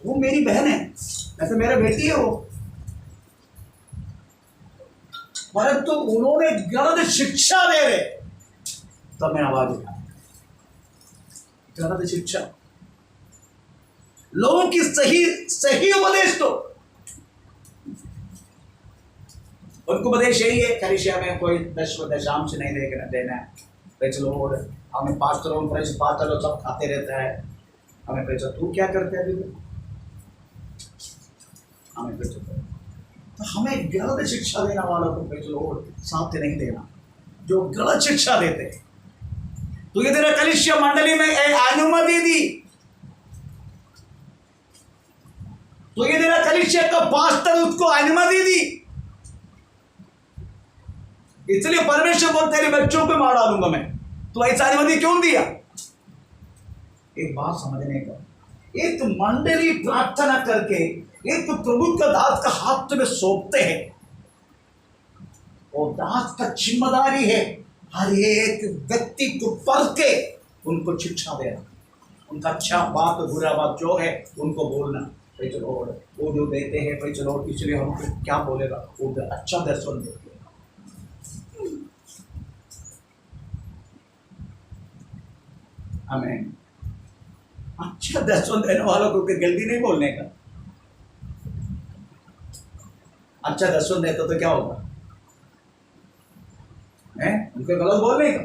वो मेरी बहन है, ऐसे मेरा बेटी है वो, परंतु उन्होंने गलत शिक्षा दे रहे तब मैं आवाज उठा, गलत शिक्षा, लोगों की सही उपदेश, तो उनको उपदेश यही है कलिसिया में कोई दशांश नहीं देना है। चलो हमें पास्टर लोग सब खाते रहता है, हमें पैसा तू क्या करते हैं, हमें पैसा तो हमें गलत शिक्षा देने वालों को चलो साथ नहीं देना, जो गलत शिक्षा देते हैं। तो ये तेरा कलीसिया मंडली में अनुमति दी, तो ये तेरा कलीसिया का पास्टर उसको अनुमति दी, इसलिए परमेश्वर बोल तेरे बच्चों पे मार डालूंगा मैं। तो ऐसा अनुमति क्यों दिया? एक बात समझने का, एक मंडली प्रार्थना करके एक प्रभु का दास का हाथ में सौंपते हैं, और दास का जिम्मेदारी है हर एक व्यक्ति को पढ़ के उनको शिक्षा देना, उनका अच्छा बात बुरा बात जो है उनको बोलना। भाई चलो वो जो देते हैं भाई चलो, इसलिए हम क्या बोलेगा, वो अच्छा दर्शन देते हैं। हमें अच्छा दर्शन देने वालों को गलती नहीं बोलने का। अच्छा दर्शन देता तो क्या होगा, उनके गलत बोलने का।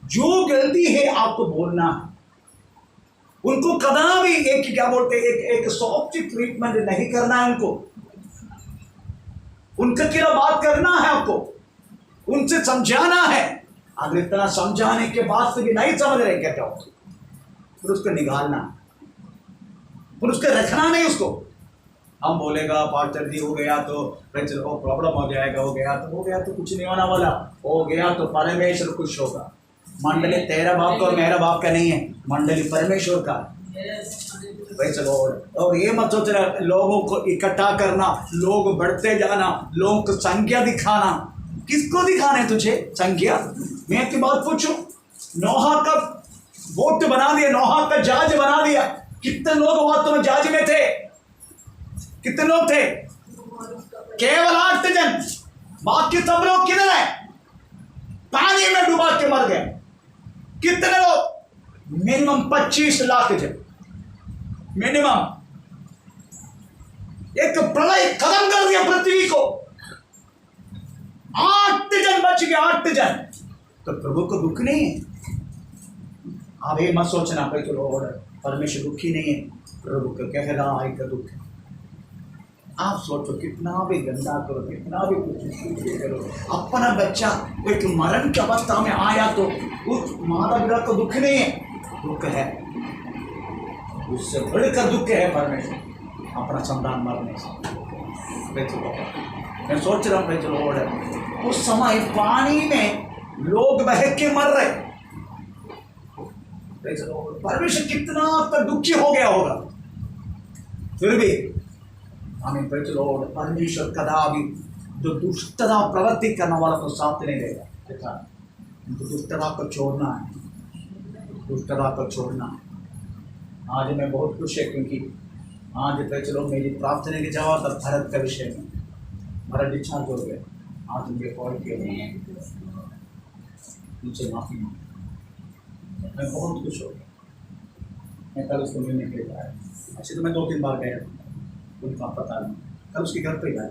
जो गलती है आपको बोलना, उनको कदापि एक क्या बोलते एक सॉफ्ट ट्रीटमेंट नहीं करना है, उनका क्या बात करना है, आपको उनसे समझाना है। अगर इतना समझाने के बाद से भी नहीं समझ रहे क्या क्या, फिर उसको निकालना, फिर उसको रखना नहीं। उसको हम बोलेगा पास्टर जी हो गया तो भाई चलो प्रॉब्लम हो जाएगा, हो गया तो कुछ नहीं होने वाला, हो गया तो परमेश्वर खुश होगा। मंडली तेरा बाप का और मेरा बाप का नहीं है, मंडली परमेश्वर का। भाई चलो, और ये मत सोच रहा लोगों को इकट्ठा करना, लोग बढ़ते जाना, लोगों को संख्या दिखाना। किसको दिखाना है तुझे संख्या? मैं एक बात पूछूं, नोहा का वोट बना दिया, नोहा का जज बना दिया, कितने लोग वास्तव में जज में थे? कितने लोग थे? केवल 8 जन। बाकी सब लोग किधर है? पानी में डूबा के मर गए। कितने लोग? मिनिमम 25 लाख जन, मिनिमम। एक प्रलय खत्म कर दिया पृथ्वी को, 8 जन बच गए, 8 जन। तो प्रभु को दुख नहीं है? आप ये मत सोचना भाई चलो परमेश्वर दुखी नहीं है, प्रभु को कह रहा है का दुख है। आप सोचो कितना भी गंदा करो, कितना भी कुछ करो, अपना बच्चा एक मरण की अवस्था में आया तो उस माता पिता को दुख नहीं है? दुख है, उससे बढ़कर दुख है परमेश्वर अपना संतान मरने से। मैं सोच रहा हूँ भाई चलो उस समय पानी में लोग बह के मर रहे, परमेश्वर कितना तक दुखी हो गया होगा। फिर भी हमें परमेश्वर कदापि जो दुष्टता प्रवृत्ति करने वाला को साथ नहीं देगा। तो दुष्टता को छोड़ना है, दुष्टता को छोड़ना है। आज मैं बहुत खुश है क्योंकि आज मेरी प्रार्थना के जवाब था भारत का विषय में, हमारा डिस्चार्ज हो गया। आज मुझे कॉल किया, मुझसे माफी मांगी, मैं बहुत खुश हो गया। मैं कल उसको मिलने के लिए आया, ऐसे तो मैं 2-3 बार गया, उनका पता नहीं, कल उसके घर पे गया।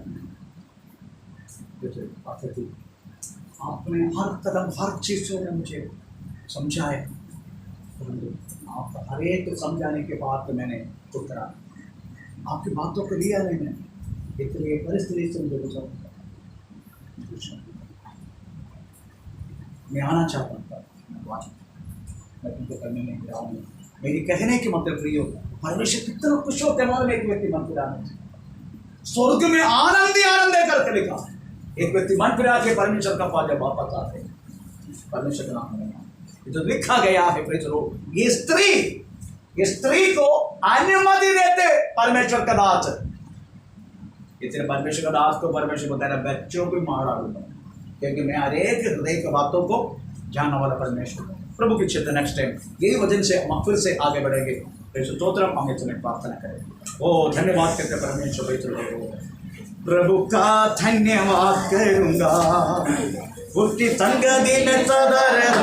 आपने हर कदम हर चीज़ से मुझे समझाया, आप हर एक समझाने के बाद तो मैंने उतरा, आपकी बातों को लिया नहीं मैंने, इसलिए परिस्थिति से मुझे गुजर मैं आना चाहता था, मैं तुमको करने नहीं गया हूँ। मेरी कहने के मतलब प्रिय हो, परमेश्वर कितना खुश होते हैं एक व्यक्ति मन फिराने से। स्वर्ग में आनंद ही आनंद है करके लिखा, एक व्यक्ति मन फिरा के परमेश्वर का पास जब वापस आते हैं, परमेश्वर का नाम लेना जो लिखा गया है। ये स्त्री को अनुमति देते परमेश्वर का दास, इसलिए परमेश्वर का दास को परमेश्वर बताया बच्चों को मार डालूंगा, क्योंकि मैं हर एक हृदय की बातों को जानने वाला परमेश्वर प्रभु की क्षेत्र। नेक्स्ट टाइम यही वजन से हम फिर से आगे बढ़ेंगे। स्तोत्रम हम इतने प्रार्थना करें। ओ धन्यवाद करते परमेश्वर, प्रभु का धन्यवाद करूंगा, उसकी संगति में सदा